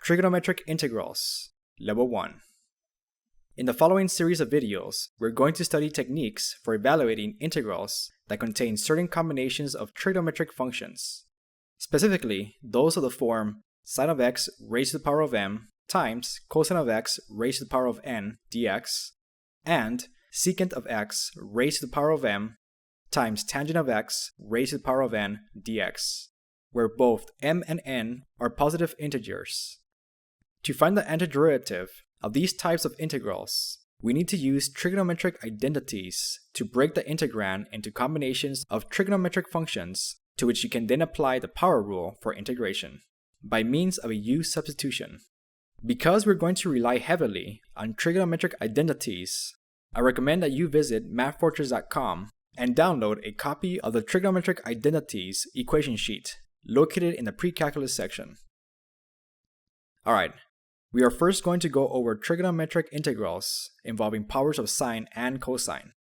Trigonometric integrals, Level 1. In the following series of videos, we're going to study techniques for evaluating integrals that contain certain combinations of trigonometric functions. Specifically, those of the form sine of x raised to the power of m times cosine of x raised to the power of n dx, and secant of x raised to the power of m times tangent of x raised to the power of n dx, where both m and n are positive integers. To find the antiderivative of these types of integrals, we need to use trigonometric identities to break the integrand into combinations of trigonometric functions to which you can then apply the power rule for integration by means of a U-substitution. Because we're going to rely heavily on trigonometric identities, I recommend that you visit mathfortress.com and download a copy of the trigonometric identities equation sheet located in the pre-calculus section. Alright, we are first going to go over trigonometric integrals involving powers of sine and cosine.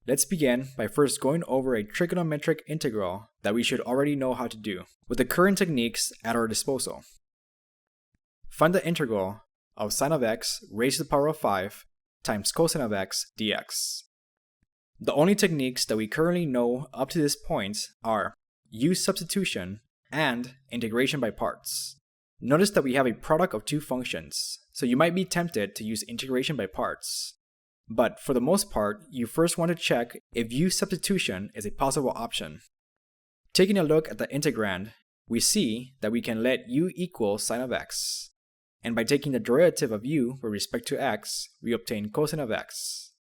Let's begin by first going over a trigonometric integral that we should already know how to do with the current techniques at our disposal. Find the integral of sine of x raised to the power of 5 times cosine of x dx. The only techniques that we currently know up to this point are U-substitution and integration by parts. Notice that we have a product of two functions, so you might be tempted to use integration by parts. But for the most part, you first want to check if U-substitution is a possible option. Taking a look at the integrand, we see that we can let u equal sine of x. And by taking the derivative of u with respect to x, we obtain cosine of x.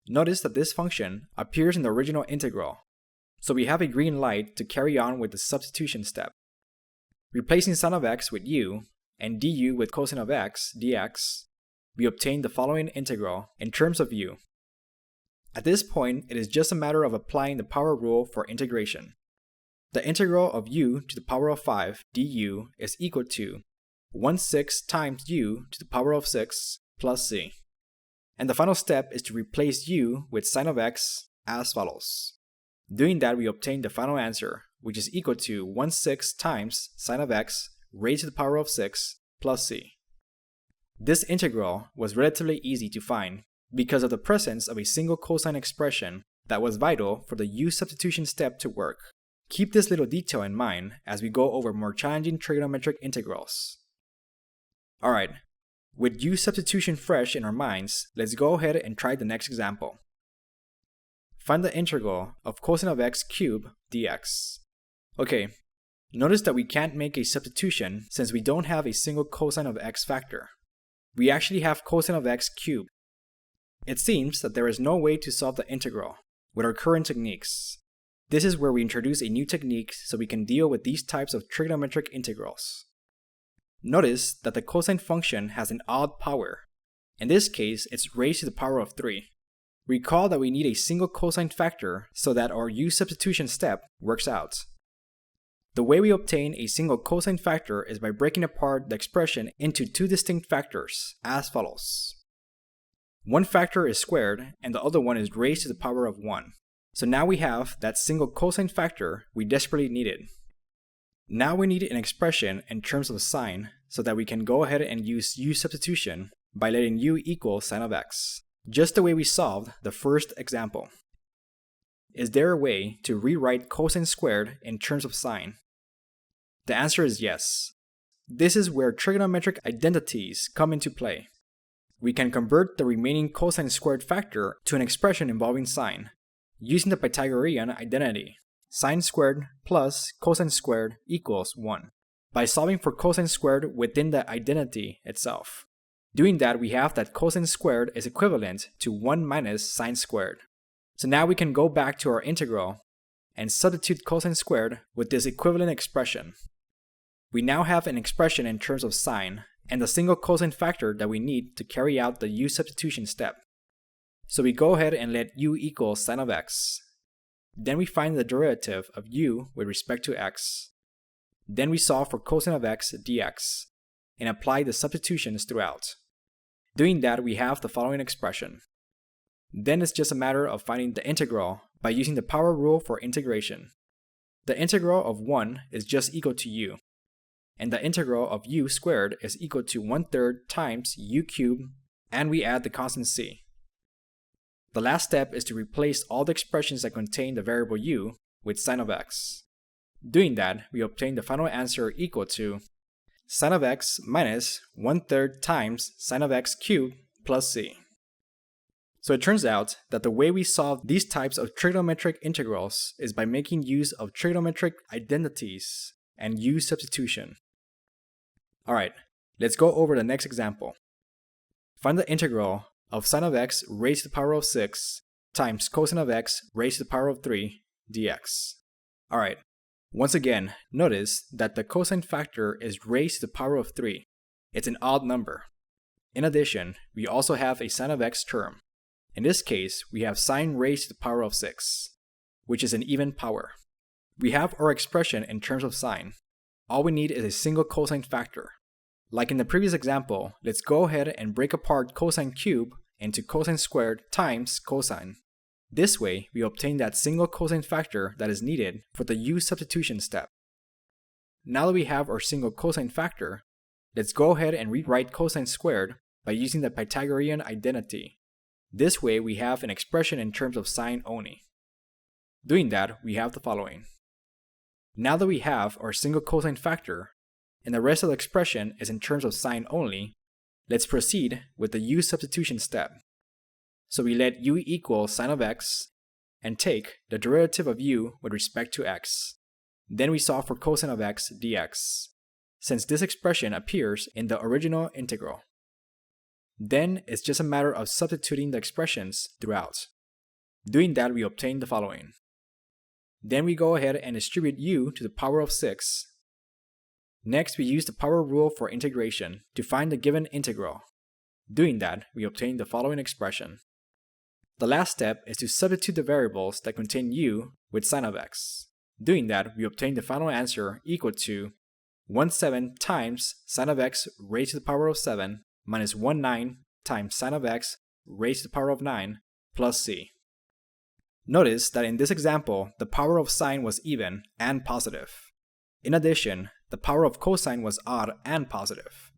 Notice that this function appears in the original integral, so we have a green light to carry on with the substitution step. Replacing sine of x with u and du with cosine of x dx, we obtain the following integral in terms of u. At this point, it is just a matter of applying the power rule for integration. The integral of u to the power of 5 du is equal to 1/6 times u to the power of 6 plus c. And the final step is to replace u with sine of x as follows. Doing that, we obtain the final answer, which is equal to 1/6 times sine of x raised to the power of 6 plus c. This integral was relatively easy to find because of the presence of a single cosine expression that was vital for the U-substitution step to work. Keep this little detail in mind as we go over more challenging trigonometric integrals. Alright, with U-substitution fresh in our minds, let's go ahead and try the next example. Find the integral of cosine of x cubed dx. Okay, notice that we can't make a substitution since we don't have a single cosine of x factor. We actually have cosine of x cubed. It seems that there is no way to solve the integral with our current techniques. This is where we introduce a new technique so we can deal with these types of trigonometric integrals. Notice that the cosine function has an odd power. In this case, it's raised to the power of 3. Recall that we need a single cosine factor so that our U-substitution step works out. The way we obtain a single cosine factor is by breaking apart the expression into two distinct factors, as follows. One factor is squared and the other one is raised to the power of 1. So now we have that single cosine factor we desperately needed. Now we need an expression in terms of sine so that we can go ahead and use U-substitution by letting u equal sine of x, just the way we solved the first example. Is there a way to rewrite cosine squared in terms of sine? The answer is yes. This is where trigonometric identities come into play. We can convert the remaining cosine squared factor to an expression involving sine, using the Pythagorean identity, sine squared plus cosine squared equals 1, by solving for cosine squared within the identity itself. Doing that, we have that cosine squared is equivalent to 1 minus sine squared. So now we can go back to our integral and substitute cosine squared with this equivalent expression. We now have an expression in terms of sine and the single cosine factor that we need to carry out the U-substitution step. So we go ahead and let u equal sine of x. Then we find the derivative of u with respect to x. Then we solve for cosine of x dx and apply the substitutions throughout. Doing that, we have the following expression. Then it's just a matter of finding the integral by using the power rule for integration. The integral of 1 is just equal to u, and the integral of u squared is equal to 1/3 times u cubed, and we add the constant c. The last step is to replace all the expressions that contain the variable u with sine of x. Doing that, we obtain the final answer equal to sine of x minus 1/3 times sine of x cubed plus c. So it turns out that the way we solve these types of trigonometric integrals is by making use of trigonometric identities and U-substitution. Alright, let's go over the next example. Find the integral of sine of x raised to the power of 6 times cosine of x raised to the power of 3 dx. Alright, once again, notice that the cosine factor is raised to the power of 3. It's an odd number. In addition, we also have a sine of x term. In this case, we have sine raised to the power of 6, which is an even power. We have our expression in terms of sine. All we need is a single cosine factor. Like in the previous example, let's go ahead and break apart cosine cubed into cosine squared times cosine. This way, we obtain that single cosine factor that is needed for the U-substitution step. Now that we have our single cosine factor, let's go ahead and rewrite cosine squared by using the Pythagorean identity. This way, we have an expression in terms of sine only. Doing that, we have the following. Now that we have our single cosine factor, and the rest of the expression is in terms of sine only, let's proceed with the U-substitution step. So we let u equal sine of x, and take the derivative of u with respect to x. Then we solve for cosine of x dx, since this expression appears in the original integral. Then it's just a matter of substituting the expressions throughout. Doing that, we obtain the following. Then we go ahead and distribute u to the power of 6. Next, we use the power rule for integration to find the given integral. Doing that, we obtain the following expression. The last step is to substitute the variables that contain u with sine of x. Doing that, we obtain the final answer equal to 1/7 times sine of x raised to the power of 7 minus 1/9 times sine of x raised to the power of 9 plus c. Notice that in this example, the power of sine was even and positive. In addition, the power of cosine was odd and positive.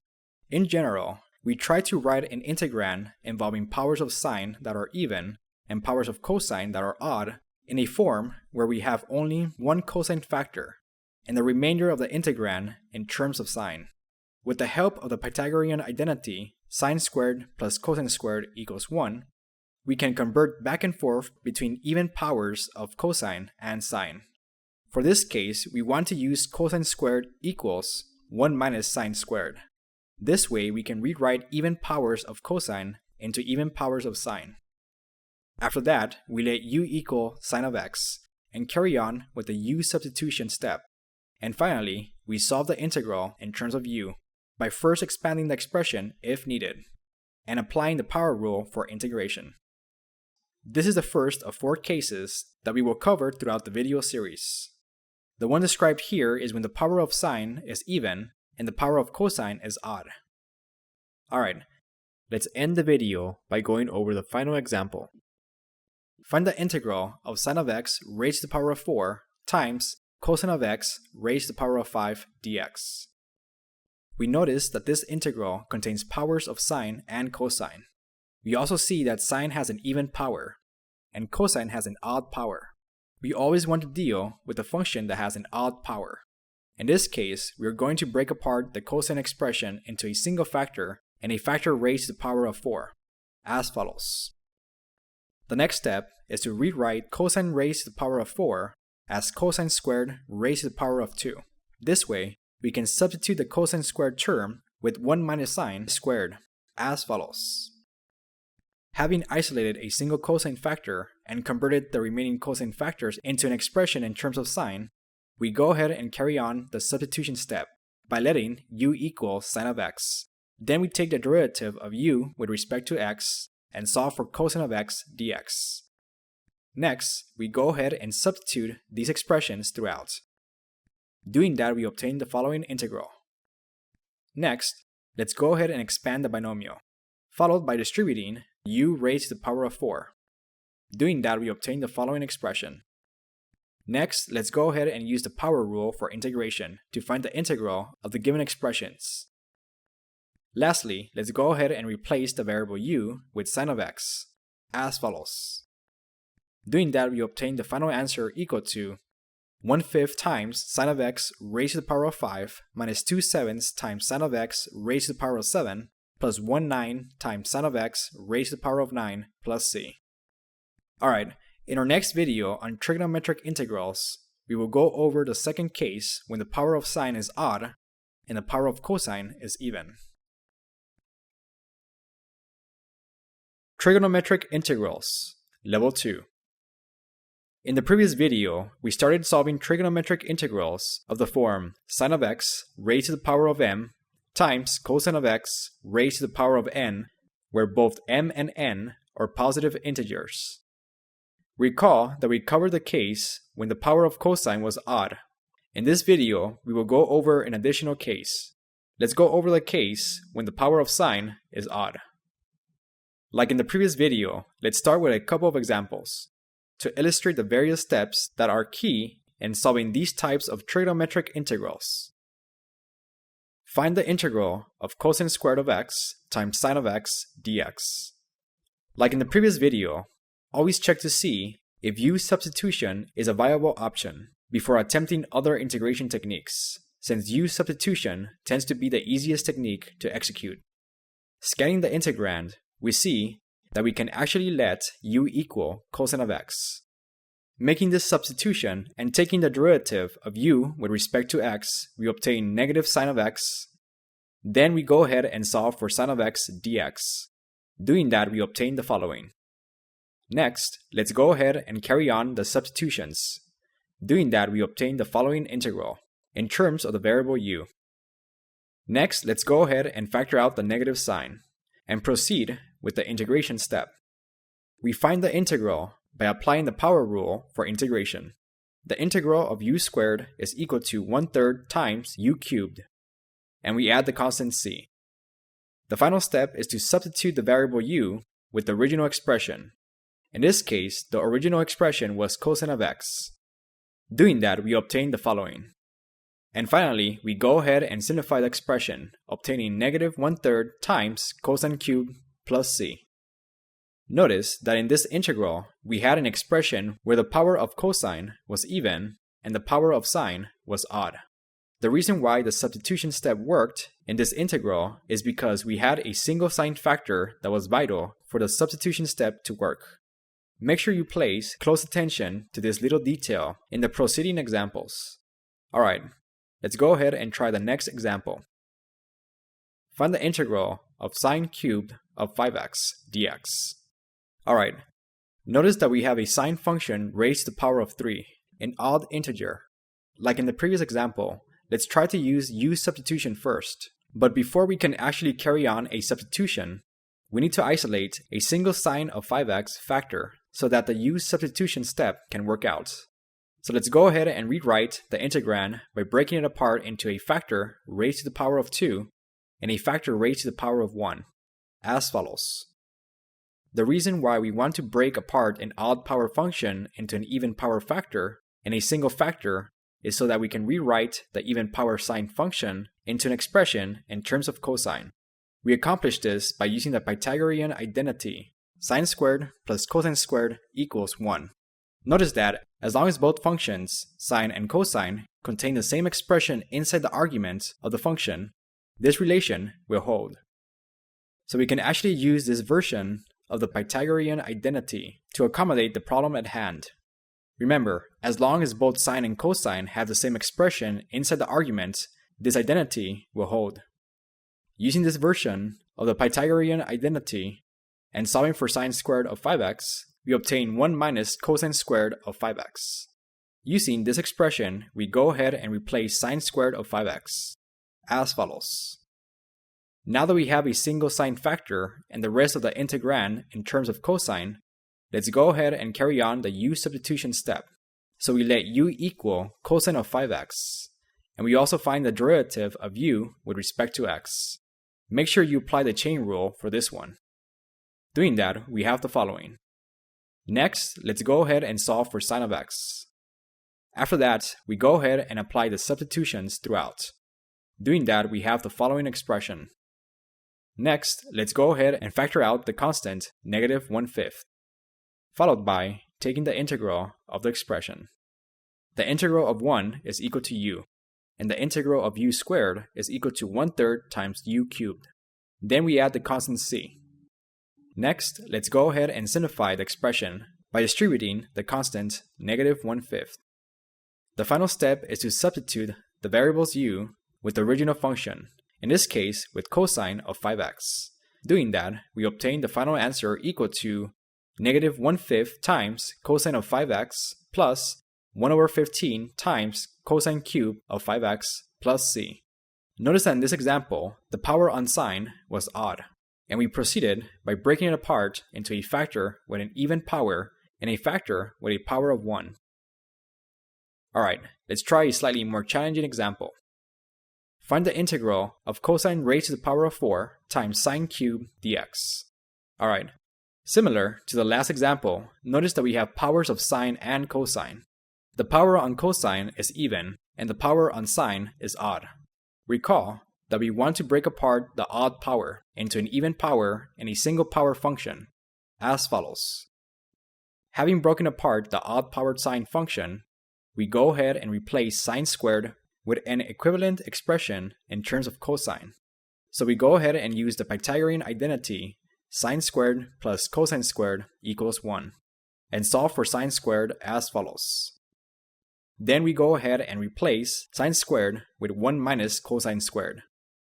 In general, we try to write an integrand involving powers of sine that are even and powers of cosine that are odd in a form where we have only one cosine factor and the remainder of the integrand in terms of sine. With the help of the Pythagorean identity, sine squared plus cosine squared equals 1, we can convert back and forth between even powers of cosine and sine. For this case, we want to use cosine squared equals 1 minus sine squared. This way, we can rewrite even powers of cosine into even powers of sine. After that, we let u equal sine of x and carry on with the U-substitution step. And finally, we solve the integral in terms of u by first expanding the expression if needed, and applying the power rule for integration. This is the first of 4 cases that we will cover throughout the video series. The one described here is when the power of sine is even and the power of cosine is odd. Alright, let's end the video by going over the final example. Find the integral of sine of x raised to the power of 4 times cosine of x raised to the power of 5 dx. We notice that this integral contains powers of sine and cosine. We also see that sine has an even power, and cosine has an odd power. We always want to deal with a function that has an odd power. In this case, we are going to break apart the cosine expression into a single factor and a factor raised to the power of 4, as follows. The next step is to rewrite cosine raised to the power of 4 as cosine squared raised to the power of 2. This way, we can substitute the cosine squared term with 1 minus sine squared, as follows. Having isolated a single cosine factor and converted the remaining cosine factors into an expression in terms of sine, we go ahead and carry on the substitution step by letting u equal sine of x. Then we take the derivative of u with respect to x and solve for cosine of x dx. Next, we go ahead and substitute these expressions throughout. Doing that, we obtain the following integral. Next, let's go ahead and expand the binomial, followed by distributing u raised to the power of 4. Doing that, we obtain the following expression. Next, let's go ahead and use the power rule for integration to find the integral of the given expressions. Lastly, let's go ahead and replace the variable u with sine of x, as follows. Doing that, we obtain the final answer equal to 1/5 times sine of x raised to the power of 5 minus 2/7 times sine of x raised to the power of 7 plus 1/9 times sine of x raised to the power of 9 plus c. Alright, in our next video on trigonometric integrals, we will go over the second case when the power of sine is odd and the power of cosine is even. Trigonometric integrals, Level 2. In the previous video, we started solving trigonometric integrals of the form sine of x raised to the power of m times cosine of x raised to the power of n, where both m and n are positive integers. Recall that we covered the case when the power of cosine was odd. In this video, we will go over an additional case. Let's go over the case when the power of sine is odd. Like in the previous video, let's start with a couple of examples to illustrate the various steps that are key in solving these types of trigonometric integrals. Find the integral of cosine squared of x times sine of x dx. Like in the previous video, always check to see if U-substitution is a viable option before attempting other integration techniques, since U-substitution tends to be the easiest technique to execute. Scanning the integrand, we see that we can actually let u equal cosine of x. Making this substitution and taking the derivative of u with respect to x, we obtain negative sine of x. Then we go ahead and solve for sine of x dx. Doing that, we obtain the following. Next, let's go ahead and carry on the substitutions. Doing that, we obtain the following integral in terms of the variable u. Next, let's go ahead and factor out the negative sign and proceed with the integration step. We find the integral by applying the power rule for integration. The integral of u squared is equal to 1/3 times u cubed, and we add the constant c. The final step is to substitute the variable u with the original expression. In this case, the original expression was cosine of x. Doing that, we obtain the following. And finally, we go ahead and simplify the expression, obtaining negative 1/3 times cosine cubed plus c. Notice that in this integral, we had an expression where the power of cosine was even and the power of sine was odd. The reason why the substitution step worked in this integral is because we had a single sign factor that was vital for the substitution step to work. Make sure you place close attention to this little detail in the preceding examples. Alright, let's go ahead and try the next example. Find the integral of sine cubed of 5x dx. Alright, notice that we have a sine function raised to the power of 3, an odd integer. Like in the previous example, let's try to use U-substitution first. But before we can actually carry on a substitution, we need to isolate a single sine of 5x factor so that the U-substitution step can work out. So let's go ahead and rewrite the integrand by breaking it apart into a factor raised to the power of 2 and a factor raised to the power of 1, as follows. The reason why we want to break apart an odd power function into an even power factor and a single factor is so that we can rewrite the even power sine function into an expression in terms of cosine. We accomplish this by using the Pythagorean identity, sine squared plus cosine squared equals 1. Notice that as long as both functions, sine and cosine, contain the same expression inside the argument of the function, this relation will hold. So we can actually use this version of the Pythagorean identity to accommodate the problem at hand. Remember, as long as both sine and cosine have the same expression inside the argument, this identity will hold. Using this version of the Pythagorean identity and solving for sine squared of 5x, we obtain 1 minus cosine squared of 5x. Using this expression, we go ahead and replace sine squared of 5x, as follows. Now that we have a single sine factor and the rest of the integrand in terms of cosine, let's go ahead and carry on the U-substitution step. So we let u equal cosine of 5x, and we also find the derivative of u with respect to x. Make sure you apply the chain rule for this one. Doing that, we have the following. Next, let's go ahead and solve for sine of x. After that, we go ahead and apply the substitutions throughout. Doing that, we have the following expression. Next, let's go ahead and factor out the constant -1/5, followed by taking the integral of the expression. The integral of 1 is equal to u, and the integral of u squared is equal to 1/3 times u cubed. Then we add the constant c. Next, let's go ahead and simplify the expression by distributing the constant -1/5. The final step is to substitute the variables u with the original function, in this case with cosine of 5x. Doing that, we obtain the final answer equal to -1/5 times cosine of 5x plus 1/15 times cosine cubed of 5x plus c. Notice that in this example, the power on sine was odd, and we proceeded by breaking it apart into a factor with an even power and a factor with a power of 1. Alright, let's try a slightly more challenging example. Find the integral of cosine raised to the power of 4 times sine cubed dx. Alright, similar to the last example, notice that we have powers of sine and cosine. The power on cosine is even, and the power on sine is odd. Recall that we want to break apart the odd power into an even power and a single power function, as follows. Having broken apart the odd powered sine function, we go ahead and replace sine squared with an equivalent expression in terms of cosine. So we go ahead and use the Pythagorean identity sine squared plus cosine squared equals 1, and solve for sine squared as follows. Then we go ahead and replace sine squared with 1 minus cosine squared.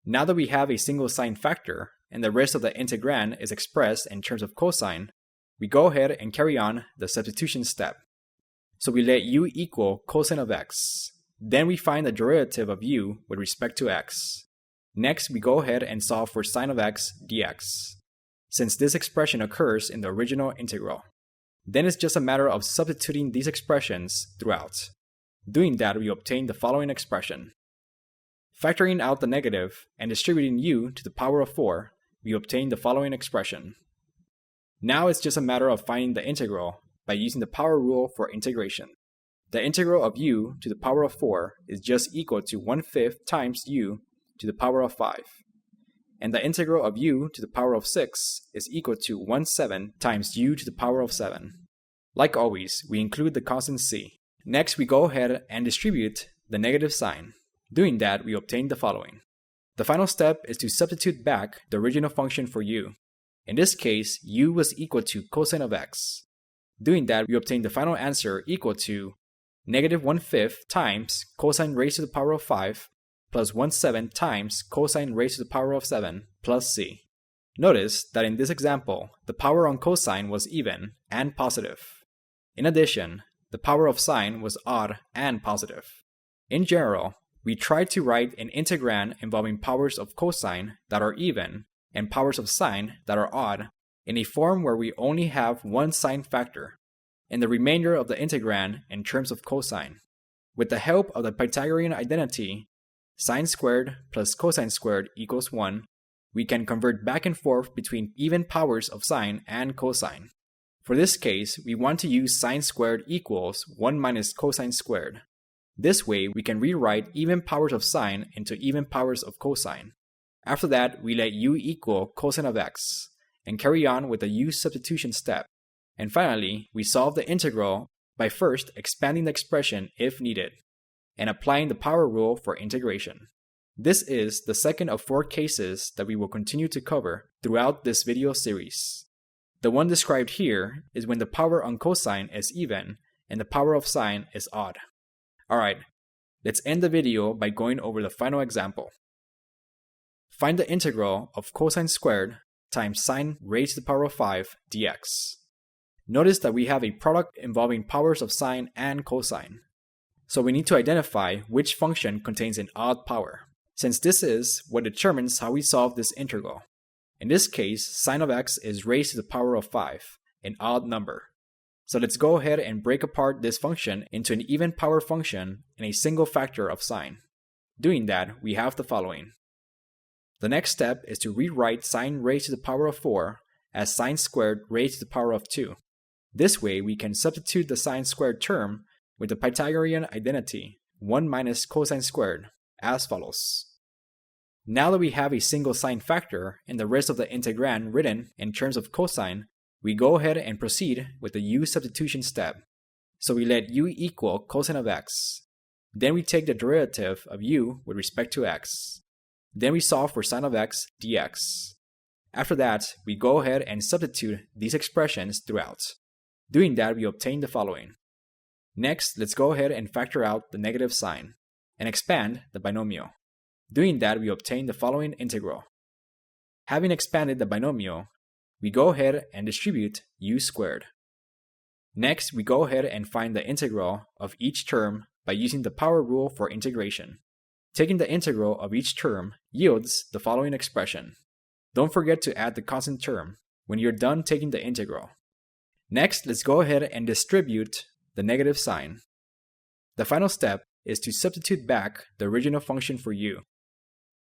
Now that we have a single sine factor and the rest of the integrand is expressed in terms of cosine, we go ahead and carry on the substitution step. So we let u equal cosine of x. Then we find the derivative of u with respect to x. Next, we go ahead and solve for sine of x dx, since this expression occurs in the original integral. Then it's just a matter of substituting these expressions throughout. Doing that, we obtain the following expression. Factoring out the negative and distributing u to the power of 4, we obtain the following expression. Now it's just a matter of finding the integral by using the power rule for integration. The integral of u to the power of 4 is just equal to 1/5 times u to the power of 5. And the integral of u to the power of 6 is equal to 1/7 times u to the power of 7. Like always, we include the constant c. Next, we go ahead and distribute the negative sign. Doing that, we obtain the following. The final step is to substitute back the original function for u. In this case, u was equal to cosine of x. Doing that, we obtain the final answer equal to -1/5 times cosine raised to the power of 5 plus 1/7 times cosine raised to the power of 7 plus c. Notice that in this example, the power on cosine was even and positive. In addition, the power of sine was odd and positive. In general, we tried to write an integrand involving powers of cosine that are even and powers of sine that are odd in a form where we only have one sine factor, and the remainder of the integrand in terms of cosine. With the help of the Pythagorean identity, sine squared plus cosine squared equals 1, we can convert back and forth between even powers of sine and cosine. For this case, we want to use sine squared equals 1 minus cosine squared. This way, we can rewrite even powers of sine into even powers of cosine. After that, we let u equal cosine of x, and carry on with the U-substitution step. And finally, we solve the integral by first expanding the expression if needed, and applying the power rule for integration. This is the second of 4 cases that we will continue to cover throughout this video series. The one described here is when the power on cosine is even and the power of sine is odd. Alright, let's end the video by going over the final example. Find the integral of cosine squared times sine raised to the power of 5 dx. Notice that we have a product involving powers of sine and cosine. So we need to identify which function contains an odd power, since this is what determines how we solve this integral. In this case, sine of x is raised to the power of 5, an odd number. So let's go ahead and break apart this function into an even power function and a single factor of sine. Doing that, we have the following. The next step is to rewrite sine raised to the power of 4 as sine squared raised to the power of 2. This way, we can substitute the sine squared term with the Pythagorean identity 1 minus cosine squared as follows. Now that we have a single sine factor and the rest of the integrand written in terms of cosine, we go ahead and proceed with the U-substitution step. So we let u equal cosine of x. Then we take the derivative of u with respect to x. Then we solve for sine of x dx. After that, we go ahead and substitute these expressions throughout. Doing that, we obtain the following. Next, let's go ahead and factor out the negative sign and expand the binomial. Doing that, we obtain the following integral. Having expanded the binomial, we go ahead and distribute u squared. Next, we go ahead and find the integral of each term by using the power rule for integration. Taking the integral of each term yields the following expression. Don't forget to add the constant term when you're done taking the integral. Next, let's go ahead and distribute the negative sign. The final step is to substitute back the original function for u.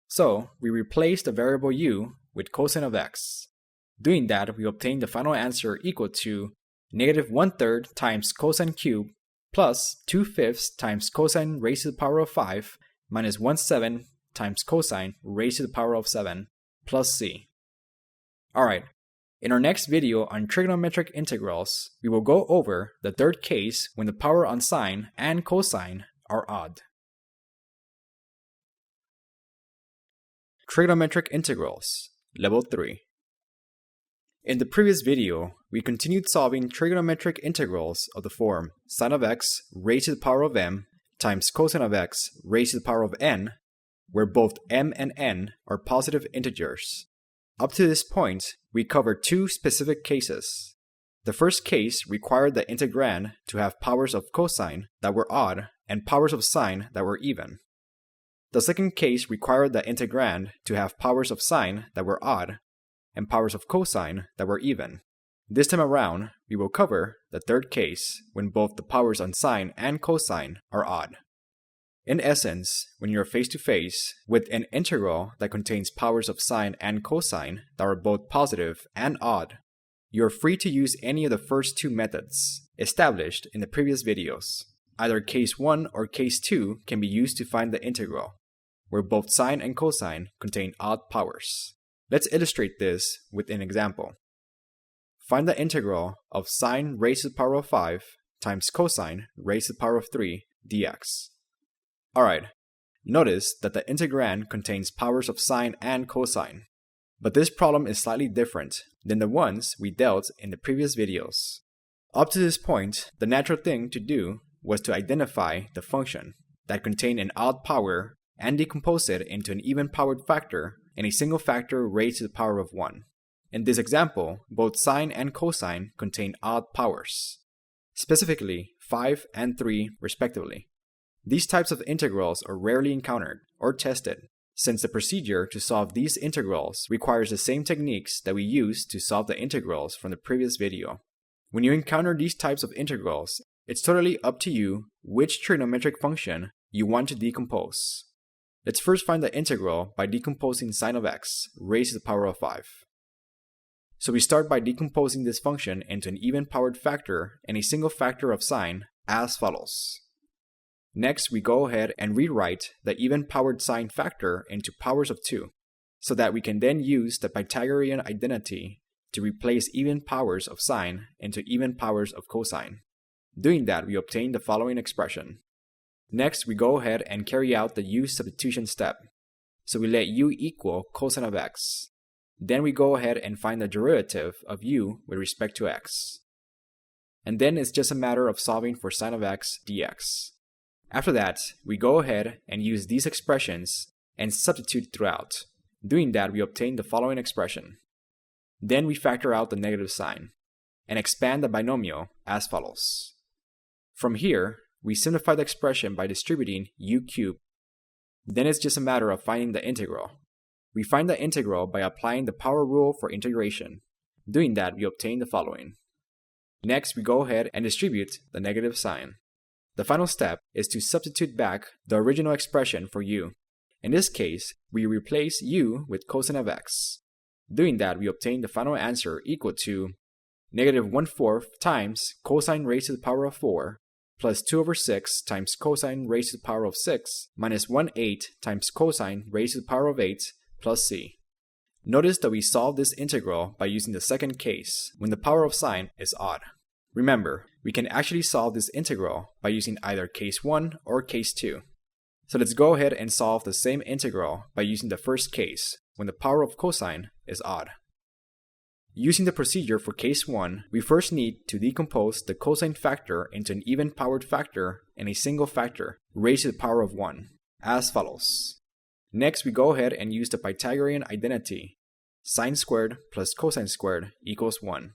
So, we replace the variable u with cosine of x. Doing that, we obtain the final answer equal to negative 1/3 times cosine cubed plus 2/5 times cosine raised to the power of 5 minus 1/7 times cosine raised to the power of 7 plus c. Alright, in our next video on trigonometric integrals, we will go over the third case when the power on sine and cosine are odd. Trigonometric integrals, level 3. In the previous video, we continued solving trigonometric integrals of the form sine of x raised to the power of m times cosine of x raised to the power of n, where both m and n are positive integers. Up to this point, we covered two specific cases. The first case required the integrand to have powers of cosine that were odd and powers of sine that were even. The second case required the integrand to have powers of sine that were odd and powers of cosine that were even. This time around, we will cover the third case when both the powers on sine and cosine are odd. In essence, when you're face to face with an integral that contains powers of sine and cosine that are both positive and odd, you're free to use any of the first two methods established in the previous videos. Either case 1 or case 2 can be used to find the integral, where both sine and cosine contain odd powers. Let's illustrate this with an example. Find the integral of sine raised to the power of 5 times cosine raised to the power of 3 dx. Alright, notice that the integrand contains powers of sine and cosine, but this problem is slightly different than the ones we dealt in the previous videos. Up to this point, the natural thing to do was to identify the function that contained an odd power and decompose it into an even-powered factor and a single factor raised to the power of 1. In this example, both sine and cosine contain odd powers, specifically 5 and 3 respectively. These types of integrals are rarely encountered or tested, since the procedure to solve these integrals requires the same techniques that we used to solve the integrals from the previous video. When you encounter these types of integrals, it's totally up to you which trigonometric function you want to decompose. Let's first find the integral by decomposing sine of x raised to the power of 5. So we start by decomposing this function into an even-powered factor and a single factor of sine as follows. Next, we go ahead and rewrite the even-powered sine factor into powers of 2, so that we can then use the Pythagorean identity to replace even powers of sine into even powers of cosine. Doing that, we obtain the following expression. Next, we go ahead and carry out the U-substitution step. So we let u equal cosine of x. Then we go ahead and find the derivative of u with respect to x. And then it's just a matter of solving for sine of x dx. After that, we go ahead and use these expressions and substitute throughout. Doing that, we obtain the following expression. Then we factor out the negative sign and expand the binomial as follows. From here, we simplify the expression by distributing u cubed. Then it's just a matter of finding the integral. We find the integral by applying the power rule for integration. Doing that, we obtain the following. Next, we go ahead and distribute the negative sign. The final step is to substitute back the original expression for u. In this case, we replace u with cosine of x. Doing that, we obtain the final answer equal to negative 1/4 times cosine raised to the power of 4 plus 2 over 6 times cosine raised to the power of 6 minus 1/8 times cosine raised to the power of 8 plus c. Notice that we solve this integral by using the second case, when the power of sine is odd. Remember, we can actually solve this integral by using either case 1 or case 2. So let's go ahead and solve the same integral by using the first case, when the power of cosine is odd. Using the procedure for case 1, we first need to decompose the cosine factor into an even-powered factor and a single factor raised to the power of 1, as follows. Next, we go ahead and use the Pythagorean identity, sine squared plus cosine squared equals 1,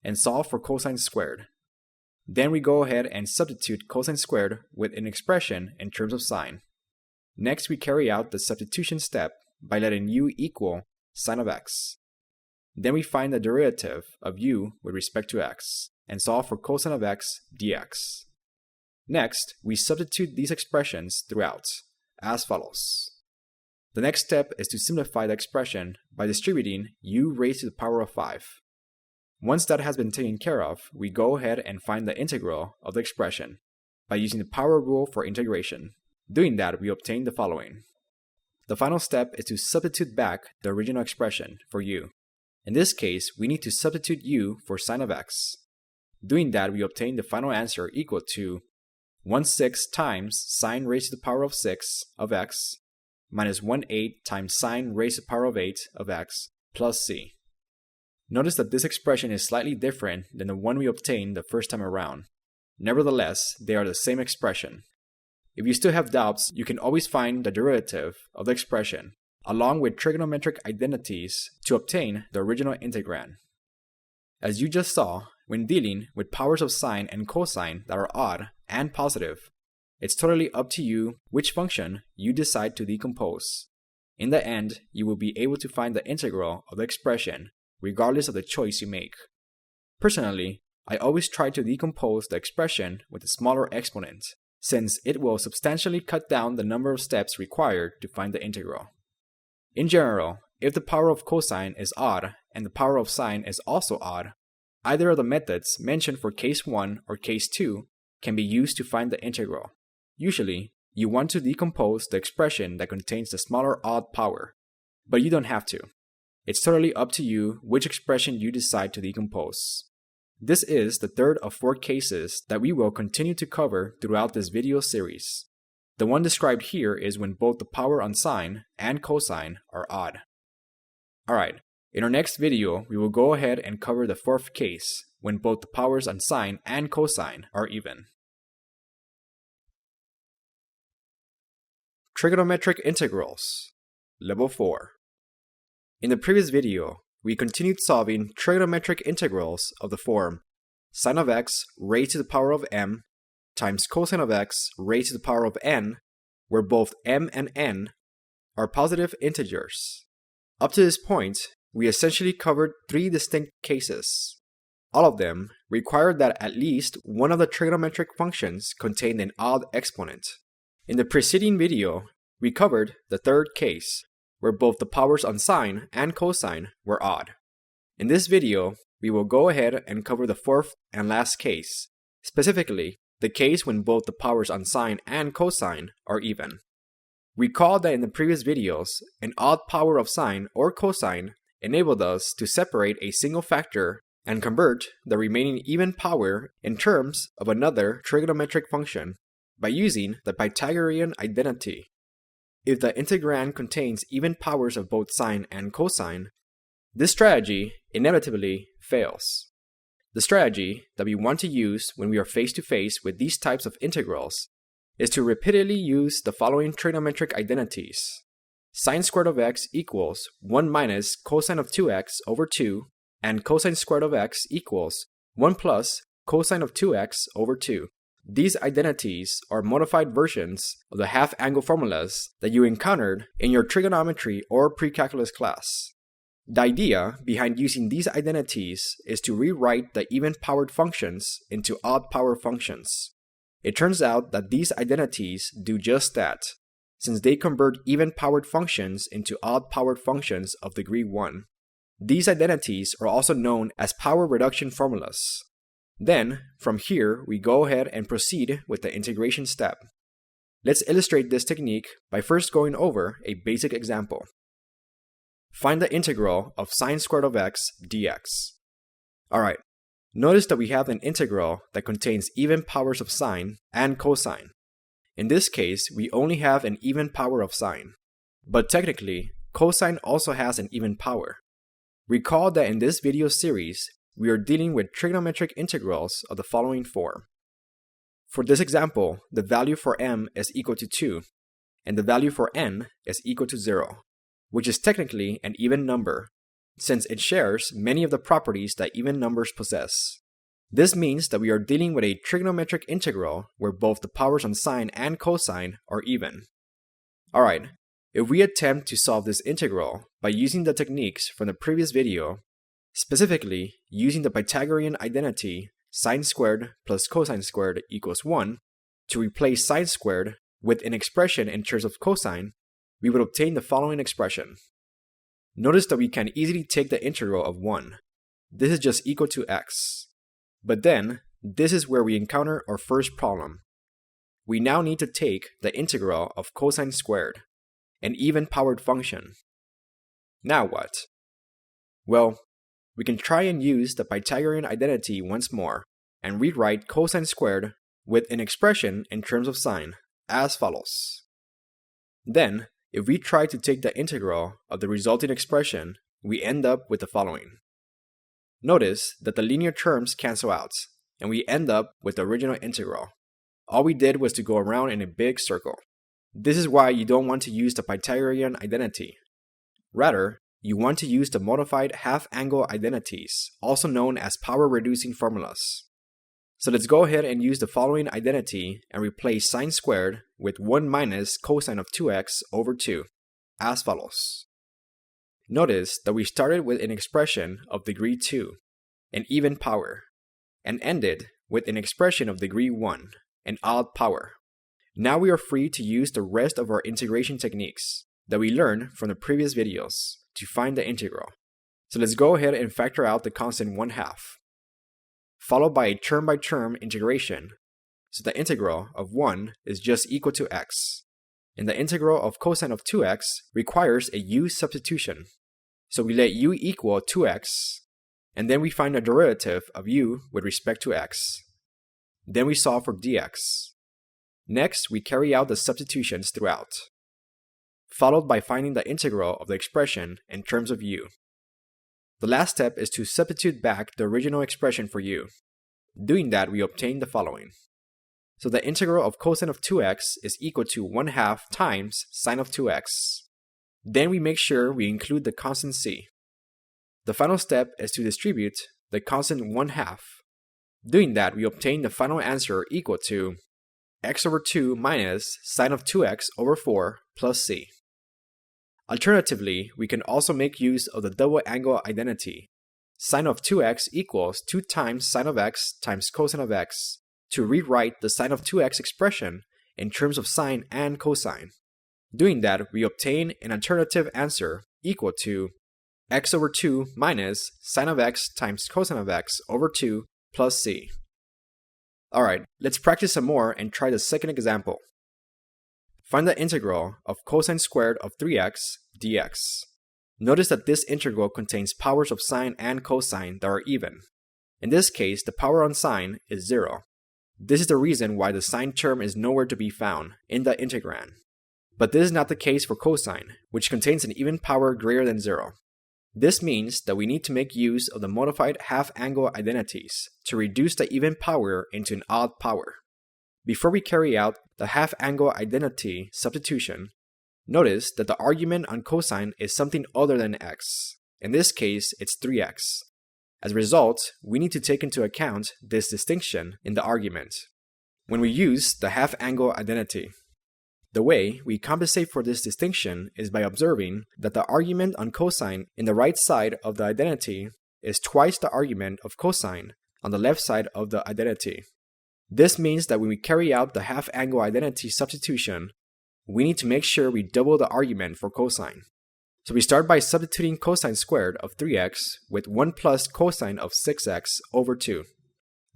and solve for cosine squared. Then we go ahead and substitute cosine squared with an expression in terms of sine. Next, we carry out the substitution step by letting u equal sine of x. Then we find the derivative of u with respect to x, and solve for cosine of x dx. Next, we substitute these expressions throughout, as follows. The next step is to simplify the expression by distributing u raised to the power of 5. Once that has been taken care of, we go ahead and find the integral of the expression by using the power rule for integration. Doing that, we obtain the following. The final step is to substitute back the original expression for u. In this case, we need to substitute u for sine of x. Doing that, we obtain the final answer equal to 1/6 times sine raised to the power of 6 of x minus 1/8 times sine raised to the power of 8 of x plus c. Notice that this expression is slightly different than the one we obtained the first time around. Nevertheless, they are the same expression. If you still have doubts, you can always find the derivative of the expression, along with trigonometric identities, to obtain the original integrand. As you just saw, when dealing with powers of sine and cosine that are odd and positive, it's totally up to you which function you decide to decompose. In the end, you will be able to find the integral of the expression regardless of the choice you make. Personally, I always try to decompose the expression with a smaller exponent, since it will substantially cut down the number of steps required to find the integral. In general, if the power of cosine is odd and the power of sine is also odd, either of the methods mentioned for case 1 or case 2 can be used to find the integral. Usually, you want to decompose the expression that contains the smaller odd power, but you don't have to. It's totally up to you which expression you decide to decompose. This is the third of 4 cases that we will continue to cover throughout this video series. The one described here is when both the power on sine and cosine are odd. Alright, in our next video, we will go ahead and cover the 4th case, when both the powers on sine and cosine are even. Trigonometric integrals, Level 4. In the previous video, we continued solving trigonometric integrals of the form sine of x raised to the power of m times cosine of x raised to the power of n, where both m and n are positive integers. Up to this point, we essentially covered 3 distinct cases. All of them required that at least one of the trigonometric functions contained an odd exponent. In the preceding video, we covered the 3rd case, where both the powers on sine and cosine were odd. In this video, we will go ahead and cover the 4th and last case, specifically the case when both the powers on sine and cosine are even. Recall that in the previous videos, an odd power of sine or cosine enabled us to separate a single factor and convert the remaining even power in terms of another trigonometric function by using the Pythagorean identity. If the integrand contains even powers of both sine and cosine, this strategy inevitably fails. The strategy that we want to use when we are face to face with these types of integrals is to repeatedly use the following trigonometric identities. Sine squared of x equals 1 minus cosine of 2x over 2, and cosine squared of x equals 1 plus cosine of 2x over 2. These identities are modified versions of the half-angle formulas that you encountered in your trigonometry or pre-calculus class. The idea behind using these identities is to rewrite the even-powered functions into odd-power functions. It turns out that these identities do just that, since they convert even-powered functions into odd-powered functions of degree 1. These identities are also known as power reduction formulas. Then, from here, we go ahead and proceed with the integration step. Let's illustrate this technique by first going over a basic example. Find the integral of sine squared of x dx. Alright, notice that we have an integral that contains even powers of sine and cosine. In this case, we only have an even power of sine. But technically, cosine also has an even power. Recall that in this video series, we are dealing with trigonometric integrals of the following form. For this example, the value for m is equal to 2, and the value for n is equal to 0, which is technically an even number, since it shares many of the properties that even numbers possess. This means that we are dealing with a trigonometric integral where both the powers on sine and cosine are even. Alright, if we attempt to solve this integral by using the techniques from the previous video, specifically using the Pythagorean identity sine squared plus cosine squared equals 1 to replace sine squared with an expression in terms of cosine, we would obtain the following expression. Notice that we can easily take the integral of 1. This is just equal to x. But then, this is where we encounter our first problem. We now need to take the integral of cosine squared, an even-powered function. Now what? Well, we can try and use the Pythagorean identity once more and rewrite cosine squared with an expression in terms of sine as follows. Then, if we try to take the integral of the resulting expression, we end up with the following. Notice that the linear terms cancel out, and we end up with the original integral. All we did was to go around in a big circle. This is why you don't want to use the Pythagorean identity. Rather, you want to use the modified half-angle identities, also known as power-reducing formulas. So let's go ahead and use the following identity and replace sine squared with 1 minus cosine of 2x over 2, as follows. Notice that we started with an expression of degree 2, an even power, and ended with an expression of degree 1, an odd power. Now we are free to use the rest of our integration techniques that we learned from the previous videos to find the integral. So let's go ahead and factor out the constant 1/2, followed by a term-by-term integration. So the integral of 1 is just equal to x, and the integral of cosine of 2x requires a U-substitution. So we let u equal 2x, and then we find the derivative of u with respect to x. Then we solve for dx. Next, we carry out the substitutions throughout, followed by finding the integral of the expression in terms of u. The last step is to substitute back the original expression for u. Doing that, we obtain the following. So the integral of cosine of 2x is equal to 1/2 times sine of 2x. Then we make sure we include the constant c. The final step is to distribute the constant 1/2. Doing that, we obtain the final answer equal to x over 2 minus sine of 2x over 4 plus c. Alternatively, we can also make use of the double angle identity. Sine of 2x equals 2 times sine of x times cosine of x to rewrite the sine of 2x expression in terms of sine and cosine. Doing that, we obtain an alternative answer equal to x over 2 minus sine of x times cosine of x over 2 plus c. Alright, let's practice some more and try the second example. Find the integral of cosine squared of 3x dx. Notice that this integral contains powers of sine and cosine that are even. In this case, the power on sine is 0. This is the reason why the sine term is nowhere to be found in the integrand. But this is not the case for cosine, which contains an even power greater than 0. This means that we need to make use of the modified half-angle identities to reduce the even power into an odd power. Before we carry out the half-angle identity substitution, notice that the argument on cosine is something other than x. In this case, it's 3x. As a result, we need to take into account this distinction in the argument when we use the half-angle identity. The way we compensate for this distinction is by observing that the argument on cosine in the right side of the identity is twice the argument of cosine on the left side of the identity. This means that when we carry out the half-angle identity substitution, we need to make sure we double the argument for cosine. So we start by substituting cosine squared of 3x with 1 plus cosine of 6x over 2.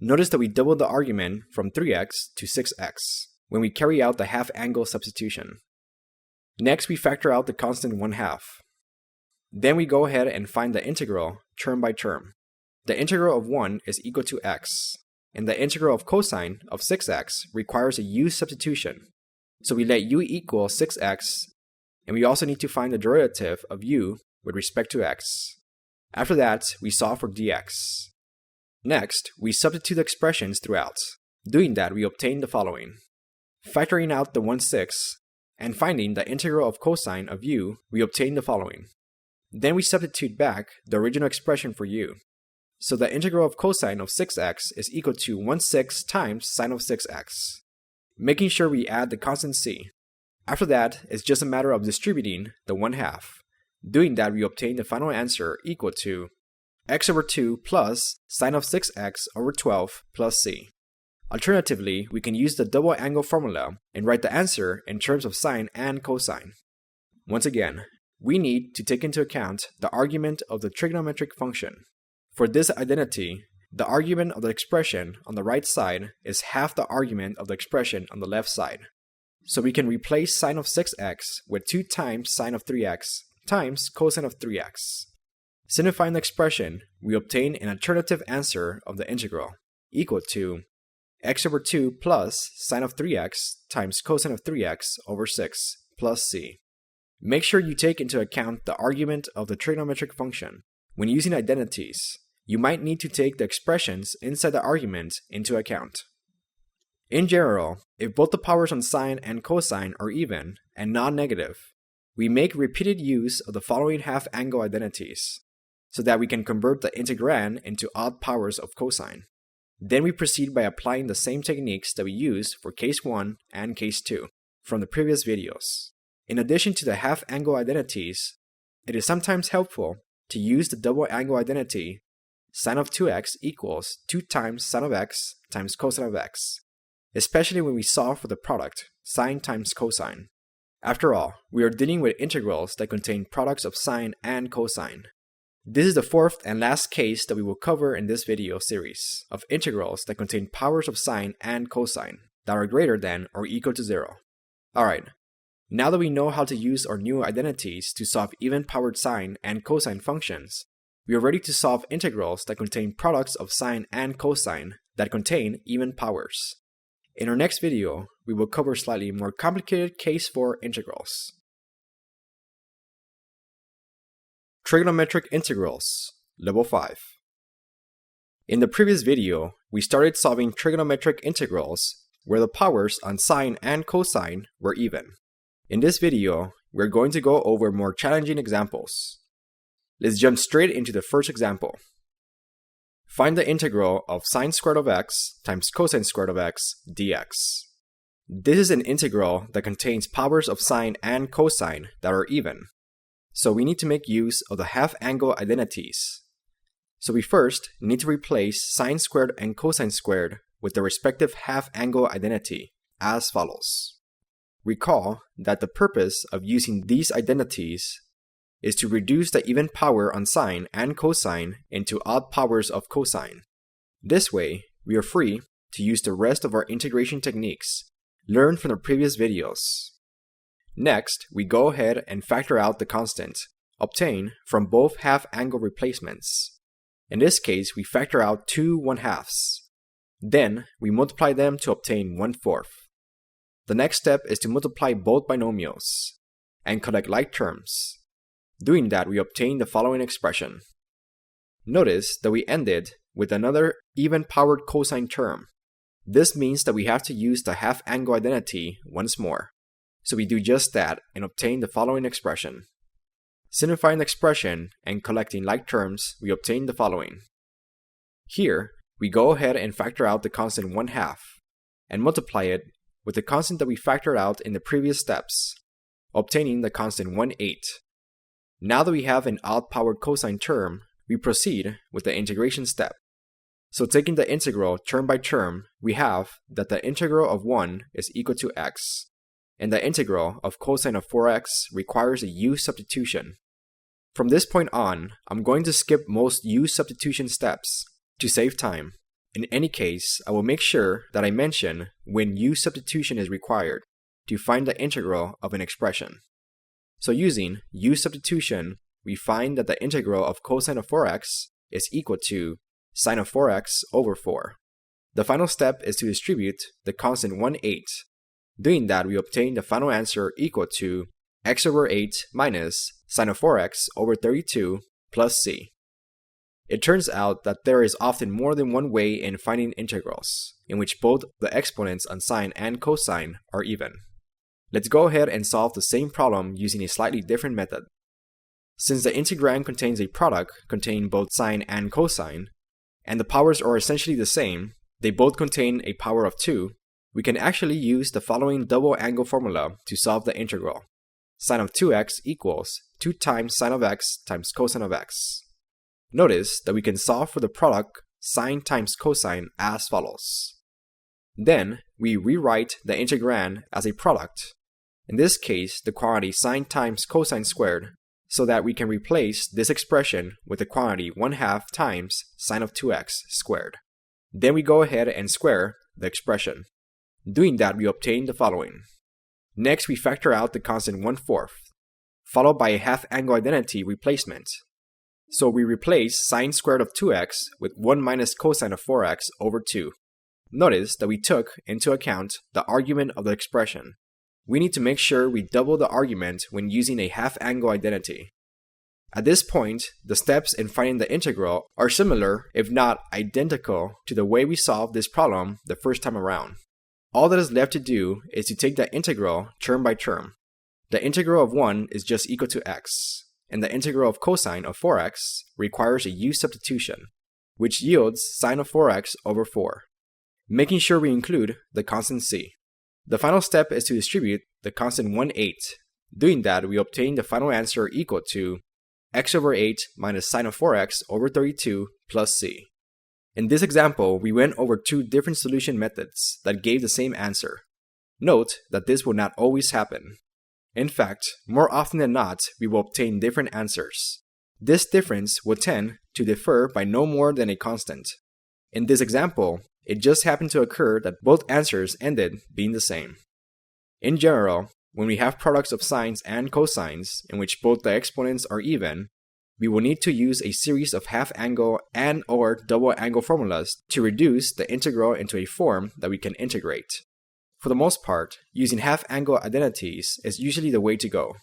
Notice that we doubled the argument from 3x to 6x when we carry out the half-angle substitution. Next, we factor out the constant 1/2. Then we go ahead and find the integral term by term. The integral of 1 is equal to x, and the integral of cosine of 6x requires a u-substitution. So we let u equal 6x, and we also need to find the derivative of u with respect to x. After that, we solve for dx. Next, we substitute the expressions throughout. Doing that, we obtain the following. Factoring out the 1/6 and finding the integral of cosine of u, we obtain the following. Then we substitute back the original expression for u. So the integral of cosine of 6x is equal to 1/6 times sine of 6x. Making sure we add the constant c. After that, it's just a matter of distributing the 1/2. Doing that, we obtain the final answer equal to x over 2 plus sine of 6x over 12 plus c. Alternatively, we can use the double angle formula and write the answer in terms of sine and cosine. Once again, we need to take into account the argument of the trigonometric function. For this identity, the argument of the expression on the right side is half the argument of the expression on the left side. So we can replace sine of 6x with 2 times sine of 3x times cosine of 3x. Simplifying the expression, we obtain an alternative answer of the integral, equal to x over 2 plus sine of 3x times cosine of 3x over 6 plus c. Make sure you take into account the argument of the trigonometric function. When using identities, you might need to take the expressions inside the argument into account. In general, if both the powers on sine and cosine are even and non-negative, we make repeated use of the following half-angle identities, so that we can convert the integrand into odd powers of cosine. Then we proceed by applying the same techniques that we used for case 1 and case 2 from the previous videos. In addition to the half-angle identities, it is sometimes helpful to use the double angle identity sine of 2x equals 2 times sine of x times cosine of x, especially when we solve for the product sine times cosine. After all, we are dealing with integrals that contain products of sine and cosine. This is the fourth and last case that we will cover in this video series of integrals that contain powers of sine and cosine that are greater than or equal to 0. Alright, now that we know how to use our new identities to solve even-powered sine and cosine functions, we are ready to solve integrals that contain products of sine and cosine that contain even powers. In our next video, we will cover slightly more complicated case 4 integrals. Trigonometric integrals, level 5. In the previous video, we started solving trigonometric integrals where the powers on sine and cosine were even. In this video, we're going to go over more challenging examples. Let's jump straight into the first example. Find the integral of sine squared of x times cosine squared of x dx. This is an integral that contains powers of sine and cosine that are even. So we need to make use of the half-angle identities. So we first need to replace sine squared and cosine squared with the respective half-angle identity as follows. Recall that the purpose of using these identities is to reduce the even power on sine and cosine into odd powers of cosine. This way, we are free to use the rest of our integration techniques learned from the previous videos. Next, we go ahead and factor out the constant obtained from both half-angle replacements. In this case, we factor out 2 1/2s. Then, we multiply them to obtain 1/4. The next step is to multiply both binomials and collect like terms. Doing that, we obtain the following expression. Notice that we ended with another even-powered cosine term. This means that we have to use the half-angle identity once more. So we do just that and obtain the following expression. Simplifying the expression and collecting like terms, we obtain the following. Here, we go ahead and factor out the constant 1/2 and multiply it with the constant that we factored out in the previous steps, obtaining the constant 1/8. Now that we have an odd-powered cosine term, we proceed with the integration step. So taking the integral term by term, we have that the integral of 1 is equal to x, and the integral of cosine of 4x requires a u-substitution. From this point on, I'm going to skip most u-substitution steps to save time. In any case, I will make sure that I mention when U-substitution is required to find the integral of an expression. So using U-substitution, we find that the integral of cosine of 4x is equal to sine of 4x over 4. The final step is to distribute the constant 1/8. Doing that, we obtain the final answer equal to x over 8 minus sine of 4x over 32 plus c. It turns out that there is often more than one way in finding integrals, in which both the exponents on sine and cosine are even. Let's go ahead and solve the same problem using a slightly different method. Since the integrand contains a product containing both sine and cosine, and the powers are essentially the same, they both contain a power of 2, we can actually use the following double angle formula to solve the integral. Sine of 2x equals 2 times sine of x times cosine of x. Notice that we can solve for the product sine times cosine as follows. Then, we rewrite the integrand as a product. In this case, the quantity sine times cosine squared, so that we can replace this expression with the quantity 1/2 times sine of 2x squared. Then we go ahead and square the expression. Doing that, we obtain the following. Next, we factor out the constant 1/4, followed by a half angle identity replacement. So we replace sine squared of 2x with 1 minus cosine of 4x over 2. Notice that we took into account the argument of the expression. We need to make sure we double the argument when using a half angle identity. At this point, the steps in finding the integral are similar, if not identical, to the way we solved this problem the first time around. All that is left to do is to take the integral term by term. The integral of 1 is just equal to x, and the integral of cosine of 4x requires a U-substitution, which yields sine of 4x over 4, making sure we include the constant c. The final step is to distribute the constant 1/8. Doing that, we obtain the final answer equal to x over 8 minus sine of 4x over 32 plus c. In this example, we went over 2 different solution methods that gave the same answer. Note that this will not always happen. In fact, more often than not, we will obtain different answers. This difference will tend to differ by no more than a constant. In this example, it just happened to occur that both answers ended being the same. In general, when we have products of sines and cosines in which both the exponents are even, we will need to use a series of half-angle and/or double-angle formulas to reduce the integral into a form that we can integrate. For the most part, using half-angle identities is usually the way to go.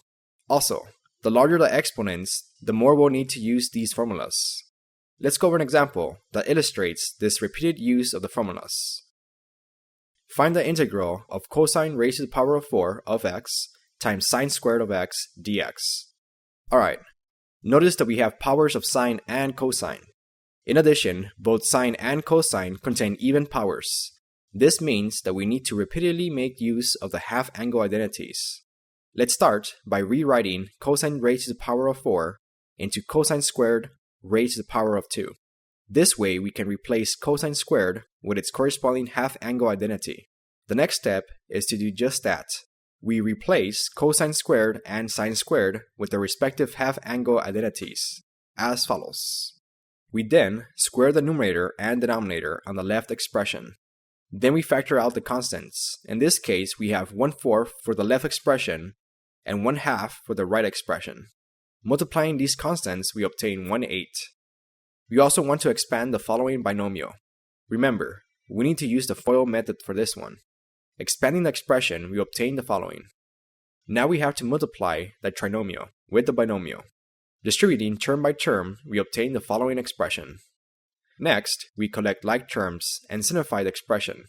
Also, the larger the exponents, the more we'll need to use these formulas. Let's go over an example that illustrates this repeated use of the formulas. Find the integral of cosine raised to the power of 4 of x times sine squared of x dx. Alright, notice that we have powers of sine and cosine. In addition, both sine and cosine contain even powers. This means that we need to repeatedly make use of the half-angle identities. Let's start by rewriting cosine raised to the power of 4 into cosine squared raised to the power of 2. This way, we can replace cosine squared with its corresponding half-angle identity. The next step is to do just that. We replace cosine squared and sine squared with their respective half-angle identities, as follows. We then square the numerator and denominator on the left expression. Then we factor out the constants. In this case, we have 1/4 for the left expression and 1/2 for the right expression. Multiplying these constants, we obtain 1/8. We also want to expand the following binomial. Remember, we need to use the FOIL method for this one. Expanding the expression, we obtain the following. Now we have to multiply the trinomial with the binomial. Distributing term by term, we obtain the following expression. Next, we collect like terms and simplify the expression.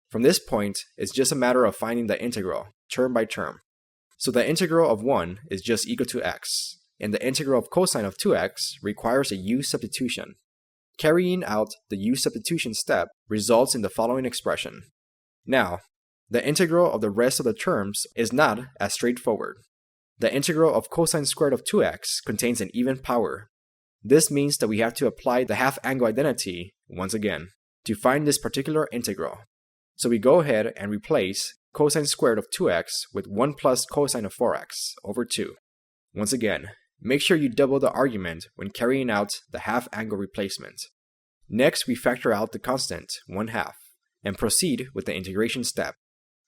From this point, it's just a matter of finding the integral, term by term. So the integral of 1 is just equal to x, and the integral of cosine of 2x requires a U-substitution. Carrying out the U-substitution step results in the following expression. Now, the integral of the rest of the terms is not as straightforward. The integral of cosine squared of 2x contains an even power. This means that we have to apply the half-angle identity once again to find this particular integral. So we go ahead and replace cosine squared of 2x with 1 plus cosine of 4x over 2. Once again, make sure you double the argument when carrying out the half-angle replacement. Next, we factor out the constant 1/2 and proceed with the integration step.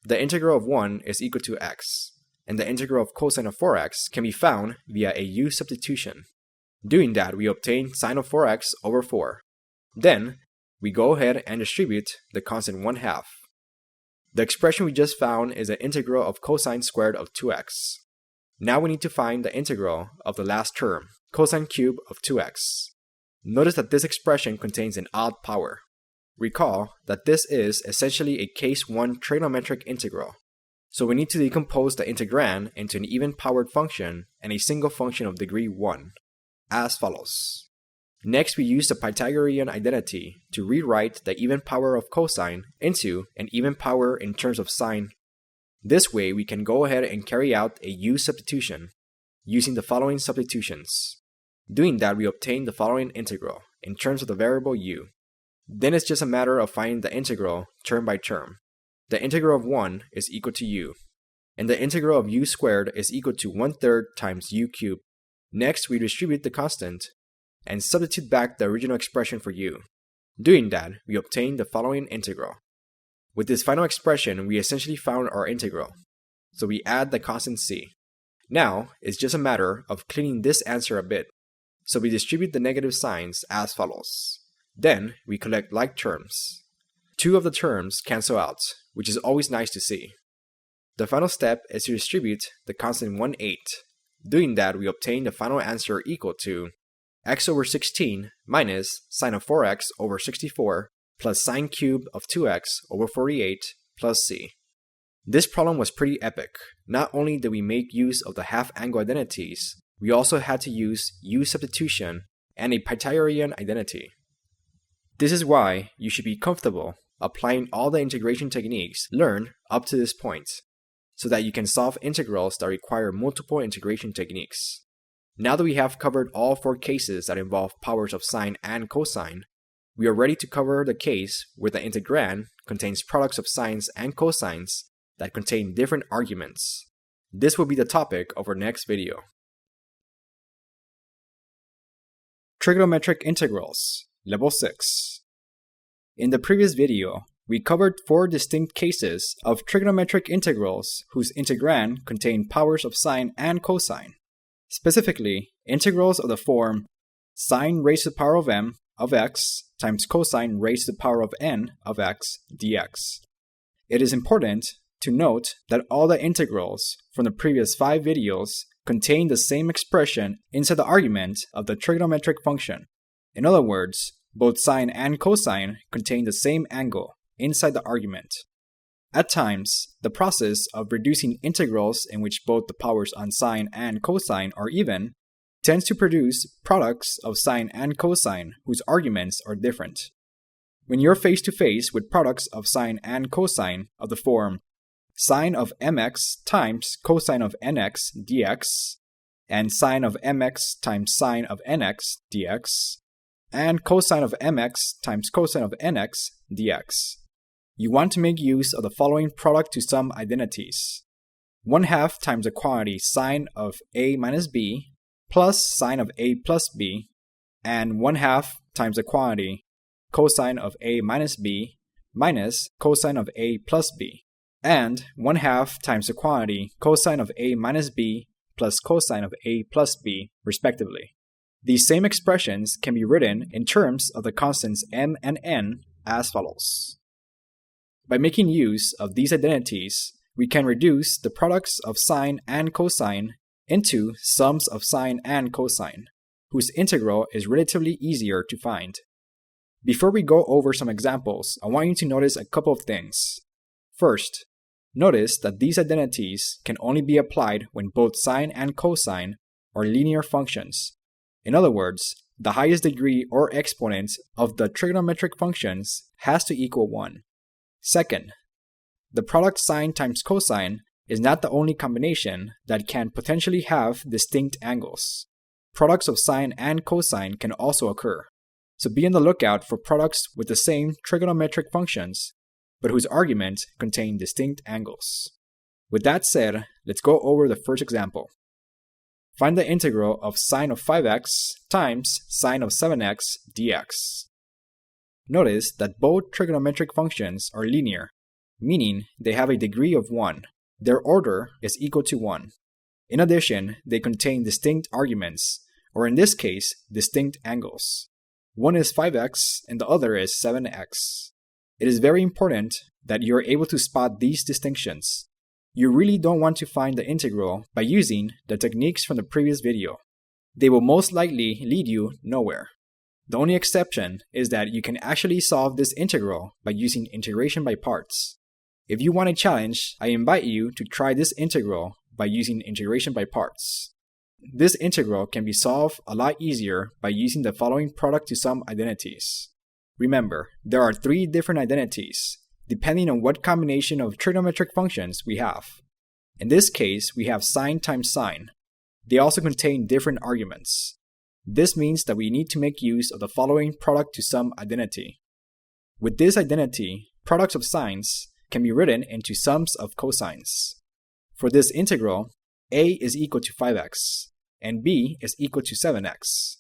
The integral of 1 is equal to x, and the integral of cosine of 4x can be found via a U-substitution. Doing that, we obtain sine of 4x over 4. Then, we go ahead and distribute the constant 1/2. The expression we just found is the integral of cosine squared of 2x. Now we need to find the integral of the last term, cosine cubed of 2x. Notice that this expression contains an odd power. Recall that this is essentially a case 1 trigonometric integral, so we need to decompose the integrand into an even-powered function and a single function of degree 1, as follows. Next, we use the Pythagorean identity to rewrite the even power of cosine into an even power in terms of sine. This way, we can go ahead and carry out a U-substitution using the following substitutions. Doing that, we obtain the following integral in terms of the variable u. Then it's just a matter of finding the integral term by term. The integral of 1 is equal to u, and the integral of u squared is equal to 1/3 times u cubed. Next, we distribute the constant and substitute back the original expression for u. Doing that, we obtain the following integral. With this final expression, we essentially found our integral, so we add the constant c. Now, it's just a matter of cleaning this answer a bit, so we distribute the negative signs as follows. Then, we collect like terms. 2 of the terms cancel out, which is always nice to see. The final step is to distribute the constant 1/8. Doing that, we obtain the final answer equal to x over 16 minus sine of 4x over 64 plus sine cubed of 2x over 48 plus c. This problem was pretty epic. Not only did we make use of the half-angle identities, we also had to use U-substitution and a Pythagorean identity. This is why you should be comfortable applying all the integration techniques learned up to this point, so that you can solve integrals that require multiple integration techniques. Now that we have covered all 4 cases that involve powers of sine and cosine, we are ready to cover the case where the integrand contains products of sines and cosines that contain different arguments. This will be the topic of our next video. Trigonometric integrals, level 6. In the previous video, we covered 4 distinct cases of trigonometric integrals whose integrand contain powers of sine and cosine. Specifically, integrals of the form sine raised to the power of m of x times cosine raised to the power of n of x dx. It is important to note that all the integrals from the previous 5 videos contain the same expression inside the argument of the trigonometric function. In other words, both sine and cosine contain the same angle inside the argument. At times, the process of reducing integrals in which both the powers on sine and cosine are even tends to produce products of sine and cosine whose arguments are different. When you're face to face with products of sine and cosine of the form sine of mx times cosine of nx dx, and sine of mx times sine of nx dx, and cosine of mx times cosine of nx dx, you want to make use of the following product to sum identities. 1/2 times the quantity sine of a minus b plus sine of a plus b, and 1/2 times the quantity cosine of a minus b minus cosine of a plus b, and 1/2 times the quantity cosine of a minus b plus cosine of a plus b, respectively. These same expressions can be written in terms of the constants m and n as follows. By making use of these identities, we can reduce the products of sine and cosine into sums of sine and cosine, whose integral is relatively easier to find. Before we go over some examples, I want you to notice a couple of things. First, notice that these identities can only be applied when both sine and cosine are linear functions. In other words, the highest degree or exponent of the trigonometric functions has to equal 1. Second, the product sine times cosine is not the only combination that can potentially have distinct angles. Products of sine and cosine can also occur, so be on the lookout for products with the same trigonometric functions, but whose arguments contain distinct angles. With that said, let's go over the first example. Find the integral of sine of 5x times sine of 7x dx. Notice that both trigonometric functions are linear, meaning they have a degree of 1. Their order is equal to 1. In addition, they contain distinct arguments, or in this case, distinct angles. One is 5x and the other is 7x. It is very important that you are able to spot these distinctions. You really don't want to find the integral by using the techniques from the previous video. They will most likely lead you nowhere. The only exception is that you can actually solve this integral by using integration by parts. If you want a challenge, I invite you to try this integral by using integration by parts. This integral can be solved a lot easier by using the following product to sum identities. Remember, there are 3 different identities, depending on what combination of trigonometric functions we have. In this case, we have sine times sine. They also contain different arguments. This means that we need to make use of the following product to sum identity. With this identity, products of sines can be written into sums of cosines. For this integral, a is equal to 5x, and b is equal to 7x.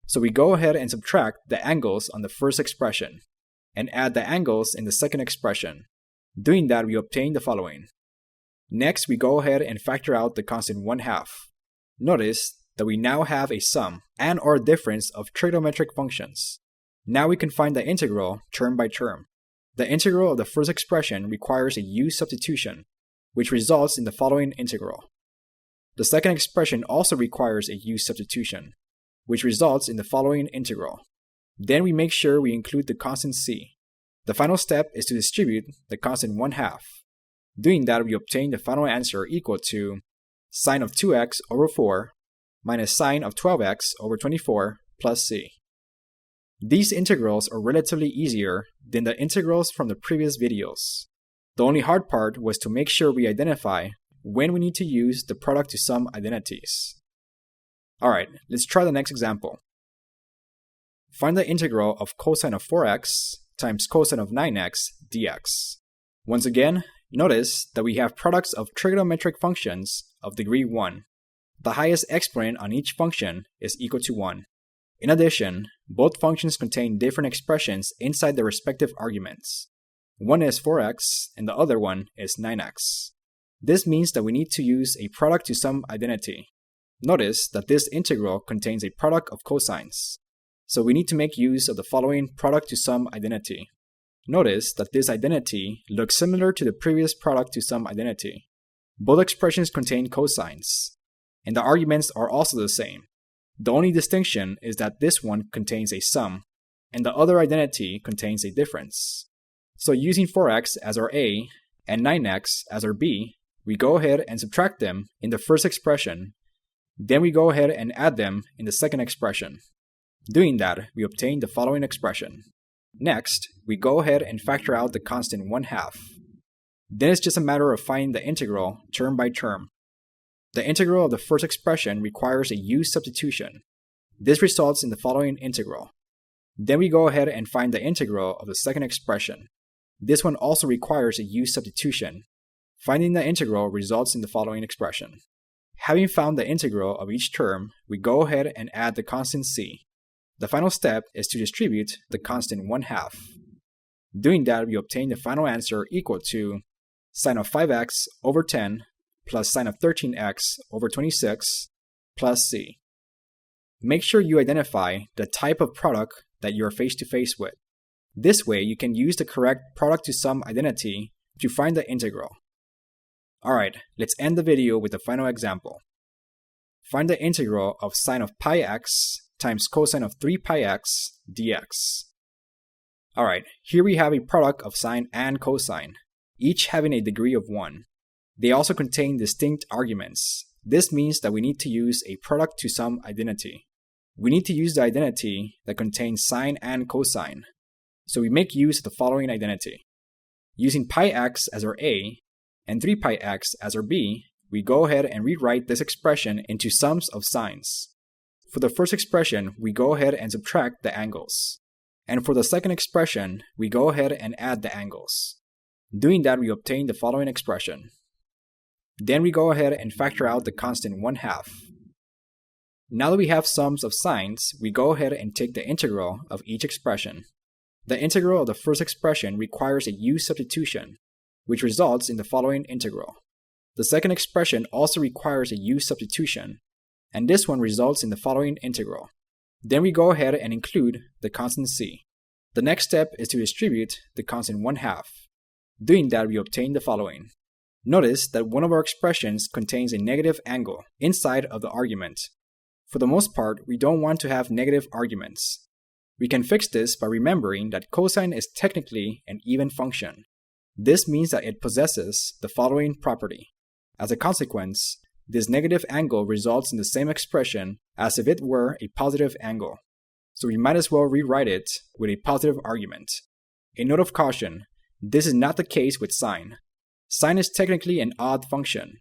So we go ahead and subtract the angles on the first expression, and add the angles in the second expression. Doing that, we obtain the following. Next, we go ahead and factor out the constant 1/2. Notice that we now have a sum and/or difference of trigonometric functions. Now we can find the integral term by term. The integral of the first expression requires a U-substitution, which results in the following integral. The second expression also requires a U-substitution, which results in the following integral. Then we make sure we include the constant c. The final step is to distribute the constant 1/2. Doing that, we obtain the final answer equal to sine of 2x over 4 minus sine of 12x over 24 plus c. These integrals are relatively easier than the integrals from the previous videos. The only hard part was to make sure we identify when we need to use the product to sum identities. Alright, let's try the next example. Find the integral of cosine of 4x times cosine of 9x dx. Once again, notice that we have products of trigonometric functions of degree 1. The highest exponent on each function is equal to 1. In addition, both functions contain different expressions inside their respective arguments. One is 4x and the other one is 9x. This means that we need to use a product to sum identity. Notice that this integral contains a product of cosines. So we need to make use of the following product to sum identity. Notice that this identity looks similar to the previous product to sum identity. Both expressions contain cosines, and the arguments are also the same. The only distinction is that this one contains a sum, and the other identity contains a difference. So using 4x as our a and 9x as our b, we go ahead and subtract them in the first expression. Then we go ahead and add them in the second expression. Doing that, we obtain the following expression. Next, we go ahead and factor out the constant 1/2. Then it's just a matter of finding the integral term by term. The integral of the first expression requires a U-substitution. This results in the following integral. Then we go ahead and find the integral of the second expression. This one also requires a U-substitution. Finding the integral results in the following expression. Having found the integral of each term, we go ahead and add the constant c. The final step is to distribute the constant 1/2. Doing that, we obtain the final answer equal to sine of 5x over 10 plus sine of 13x over 26 plus c. Make sure you identify the type of product that you are face to face with. This way, you can use the correct product to sum identity to find the integral. Alright, let's end the video with the final example. Find the integral of sine of pi x times cosine of 3 pi x dx. Alright, here we have a product of sine and cosine, each having a degree of 1. They also contain distinct arguments. This means that we need to use a product to sum identity. We need to use the identity that contains sine and cosine. So we make use of the following identity. Using pi x as our a and 3 pi x as our b, we go ahead and rewrite this expression into sums of sines. For the first expression, we go ahead and subtract the angles. And for the second expression, we go ahead and add the angles. Doing that, we obtain the following expression. Then we go ahead and factor out the constant 1/2. Now that we have sums of sines, we go ahead and take the integral of each expression. The integral of the first expression requires a U-substitution, which results in the following integral. The second expression also requires a U-substitution, and this one results in the following integral. Then we go ahead and include the constant c. The next step is to distribute the constant 1/2. Doing that, we obtain the following. Notice that one of our expressions contains a negative angle inside of the argument. For the most part, we don't want to have negative arguments. We can fix this by remembering that cosine is technically an even function. This means that it possesses the following property. As a consequence, this negative angle results in the same expression as if it were a positive angle. So we might as well rewrite it with a positive argument. A note of caution, this is not the case with sine. Sine is technically an odd function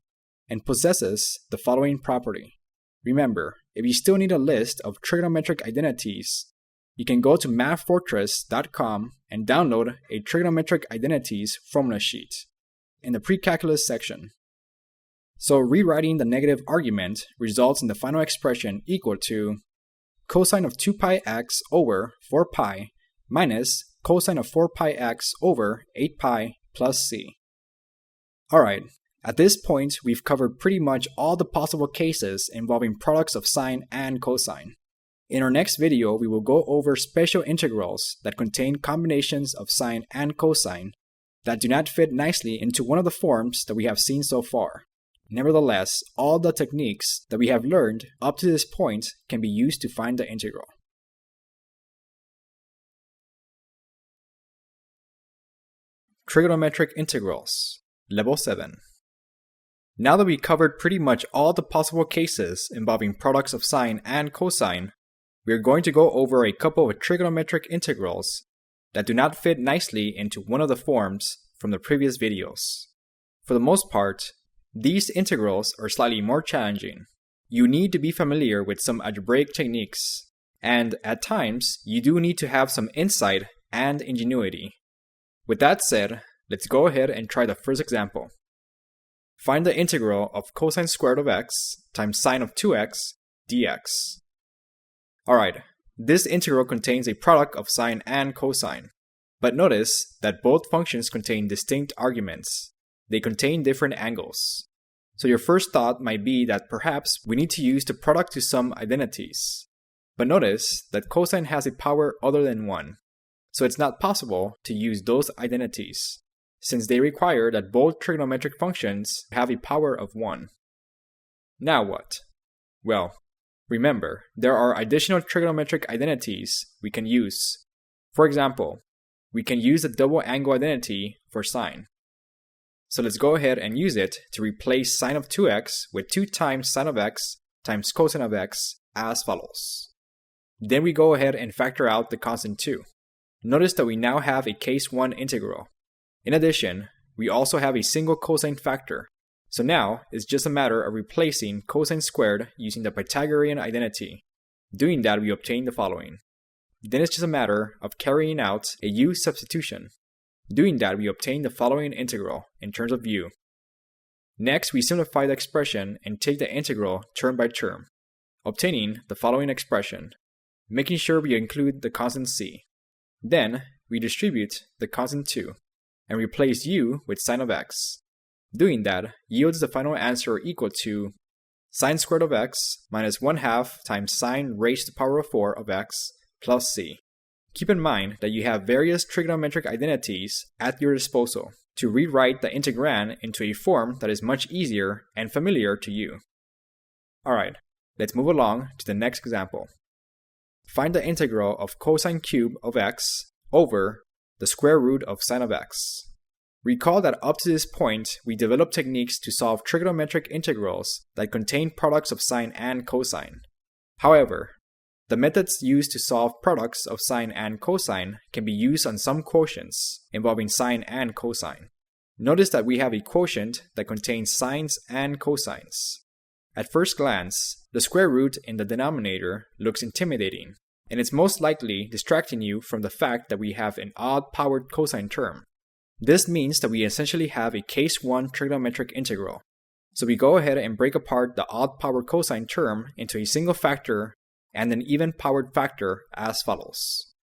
and possesses the following property. Remember, if you still need a list of trigonometric identities, you can go to mathfortress.com and download a trigonometric identities formula sheet in the pre-calculus section. So rewriting the negative argument results in the final expression equal to cosine of 2 pi x over 4 pi minus cosine of 4 pi x over 8 pi plus c. Alright, at this point we've covered pretty much all the possible cases involving products of sine and cosine. In our next video, we will go over special integrals that contain combinations of sine and cosine that do not fit nicely into one of the forms that we have seen so far. Nevertheless, all the techniques that we have learned up to this point can be used to find the integral. Trigonometric integrals, level 7. Now that we covered pretty much all the possible cases involving products of sine and cosine, we are going to go over a couple of trigonometric integrals that do not fit nicely into one of the forms from the previous videos. For the most part, these integrals are slightly more challenging. You need to be familiar with some algebraic techniques, and at times, you do need to have some insight and ingenuity. With that said, let's go ahead and try the first example. Find the integral of cosine squared of x times sine of 2x dx. Alright, this integral contains a product of sine and cosine. But notice that both functions contain distinct arguments. They contain different angles. So your first thought might be that perhaps we need to use the product to sum identities. But notice that cosine has a power other than 1. So it's not possible to use those identities, since they require that both trigonometric functions have a power of 1. Now what? Well, remember, there are additional trigonometric identities we can use. For example, we can use the double angle identity for sine. So let's go ahead and use it to replace sine of 2x with 2 times sine of x times cosine of x as follows. Then we go ahead and factor out the constant 2. Notice that we now have a case 1 integral. In addition, we also have a single cosine factor. So now, it's just a matter of replacing cosine squared using the Pythagorean identity. Doing that, we obtain the following. Then it's just a matter of carrying out a U-substitution. Doing that, we obtain the following integral in terms of U. Next, we simplify the expression and take the integral term by term, obtaining the following expression, making sure we include the constant c. Then, we distribute the constant 2 and replace u with sine of x. Doing that yields the final answer equal to sine squared of x minus 1/2 times sine raised to the power of 4 of x plus c. Keep in mind that you have various trigonometric identities at your disposal to rewrite the integrand into a form that is much easier and familiar to you. Alright, let's move along to the next example. Find the integral of cosine cubed of x over the square root of sine of x. Recall that up to this point, we developed techniques to solve trigonometric integrals that contain products of sine and cosine. However, the methods used to solve products of sine and cosine can be used on some quotients involving sine and cosine. Notice that we have a quotient that contains sines and cosines. At first glance, the square root in the denominator looks intimidating, and it's most likely distracting you from the fact that we have an odd-powered cosine term. This means that we essentially have a case 1 trigonometric integral. So we go ahead and break apart the odd-powered cosine term into a single factor and an even-powered factor as follows.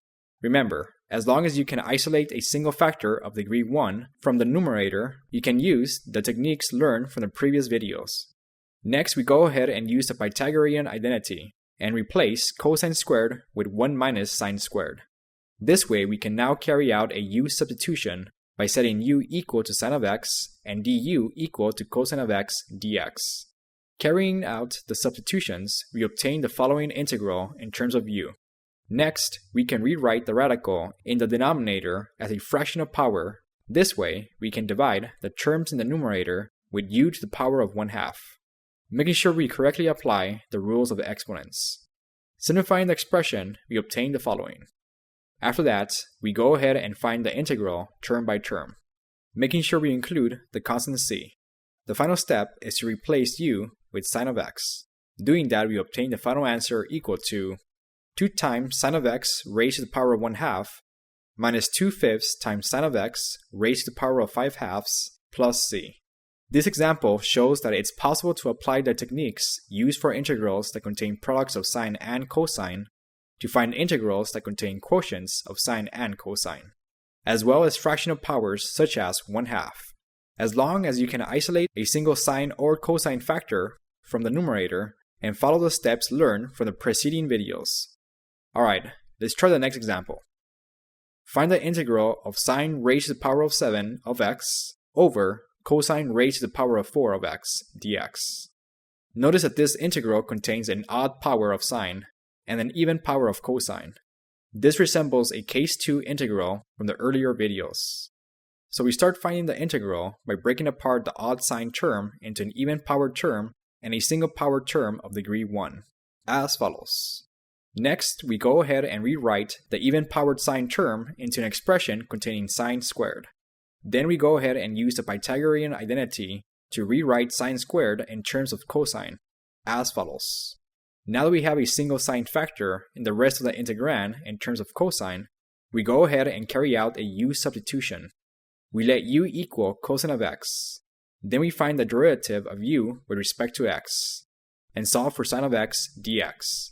Remember, As long as you can isolate a single factor of degree 1 from the numerator, you can use the techniques learned from the previous videos. Next, we go ahead and use the Pythagorean identity and replace cosine squared with 1 minus sine squared. This way, we can now carry out a U-substitution by setting u equal to sine of x and du equal to cosine of x dx. Carrying out the substitutions, we obtain the following integral in terms of u. Next, we can rewrite the radical in the denominator as a fraction of power. This way, we can divide the terms in the numerator with u to the power of 1/2, making sure we correctly apply the rules of exponents. Simplifying the expression, we obtain the following. After that, we go ahead and find the integral term by term, making sure we include the constant c. The final step is to replace u with sine of x. Doing that, we obtain the final answer equal to 2 times sine of x raised to the power of 1/2 minus 2/5 times sine of x raised to the power of 5/2 plus c. This example shows that it's possible to apply the techniques used for integrals that contain products of sine and cosine to find integrals that contain quotients of sine and cosine, as well as fraction of powers such as 1/2. As long as you can isolate a single sine or cosine factor from the numerator and follow the steps learned from the preceding videos. Alright, let's try the next example. Find the integral of sine raised to the power of 7 of x over cosine raised to the power of 4 of x dx. Notice that this integral contains an odd power of sine and an even power of cosine. This resembles a case 2 integral from the earlier videos. So we start finding the integral by breaking apart the odd sine term into an even powered term and a single powered term of degree 1, as follows. Next, we go ahead and rewrite the even powered sine term into an expression containing sine squared. Then we go ahead and use the Pythagorean identity to rewrite sine squared in terms of cosine, as follows. Now that we have a single sine factor in the rest of the integrand in terms of cosine, we go ahead and carry out a U-substitution. We let u equal cosine of x. Then we find the derivative of u with respect to x, and solve for sine of x dx.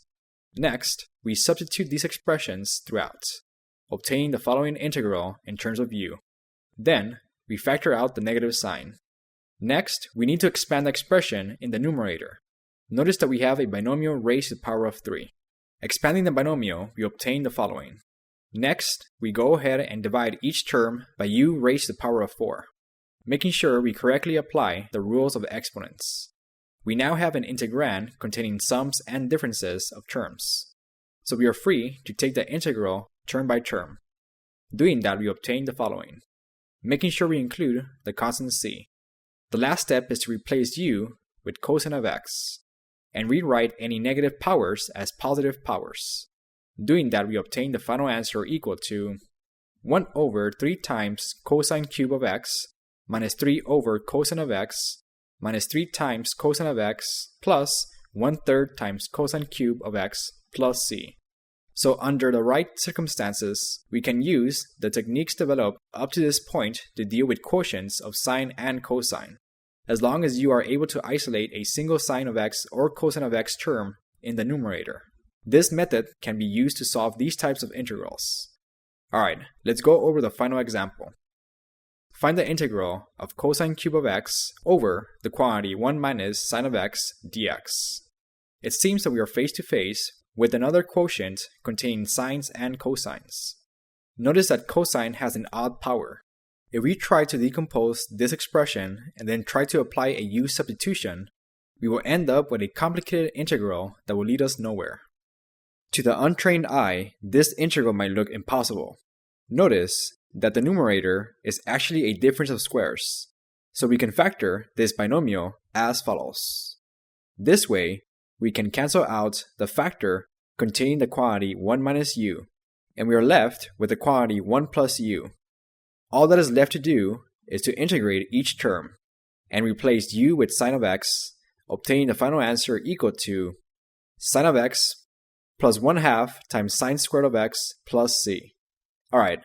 Next, we substitute these expressions throughout, obtaining the following integral in terms of u. Then, we factor out the negative sign. Next, we need to expand the expression in the numerator. Notice that we have a binomial raised to the power of 3. Expanding the binomial, we obtain the following. Next, we go ahead and divide each term by u raised to the power of 4, making sure we correctly apply the rules of exponents. We now have an integrand containing sums and differences of terms, so we are free to take the integral term by term. Doing that, we obtain the following, making sure we include the constant c. The last step is to replace u with cosine of x, and rewrite any negative powers as positive powers. Doing that, we obtain the final answer equal to 1 over 3 times cosine cube of x minus 3 over cosine of x minus 3 times cosine of x plus 1/3 times cosine cube of x plus c. So under the right circumstances, we can use the techniques developed up to this point to deal with quotients of sine and cosine, as long as you are able to isolate a single sine of x or cosine of x term in the numerator. This method can be used to solve these types of integrals. Alright, let's go over the final example. Find the integral of cosine cube of x over the quantity 1 minus sine of x dx. It seems that we are face to face with another quotient containing sines and cosines. Notice that cosine has an odd power. If we try to decompose this expression and then try to apply a U-substitution, we will end up with a complicated integral that will lead us nowhere. To the untrained eye, this integral might look impossible. Notice that the numerator is actually a difference of squares, so we can factor this binomial as follows. This way, we can cancel out the factor containing the quantity 1 minus u, and we are left with the quantity 1 plus u. All that is left to do is to integrate each term, and replace u with sine of x, obtaining the final answer equal to sine of x plus 1/2 times sine squared of x plus c. Alright,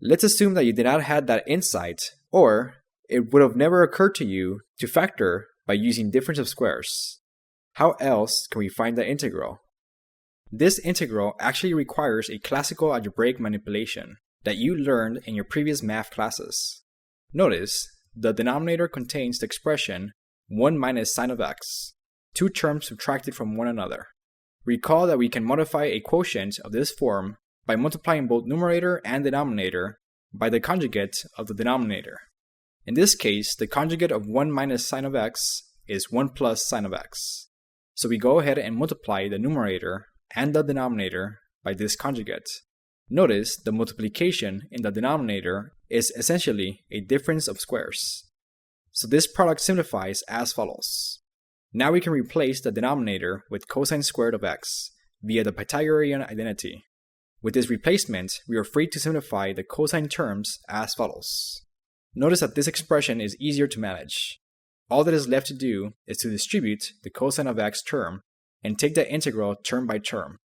let's assume that you did not have that insight, or it would have never occurred to you to factor by using difference of squares. How else can we find the integral? This integral actually requires a classical algebraic manipulation that you learned in your previous math classes. Notice, the denominator contains the expression 1 minus sine of x, two terms subtracted from one another. Recall that we can modify a quotient of this form by multiplying both numerator and denominator by the conjugate of the denominator. In this case, the conjugate of 1 minus sine of x is 1 plus sine of x. So we go ahead and multiply the numerator and the denominator by this conjugate. Notice the multiplication in the denominator is essentially a difference of squares. So this product simplifies as follows. Now we can replace the denominator with cosine squared of x via the Pythagorean identity. With this replacement, we are free to simplify the cosine terms as follows. Notice that this expression is easier to manage. All that is left to do is to distribute the cosine of x term and take the integral term by term.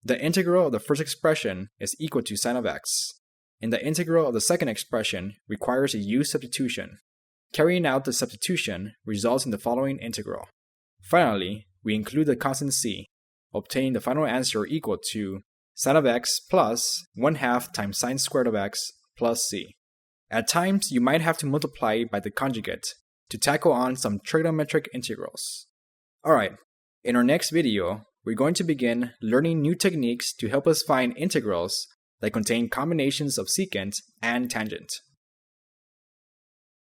The integral of the first expression is equal to sine of x, and the integral of the second expression requires a U-substitution. Carrying out the substitution results in the following integral. Finally, we include the constant c, obtaining the final answer equal to sine of x plus 1/2 times sine squared of x plus c. At times, you might have to multiply by the conjugate to tackle on some trigonometric integrals. Alright, in our next video, we're going to begin learning new techniques to help us find integrals that contain combinations of secant and tangent.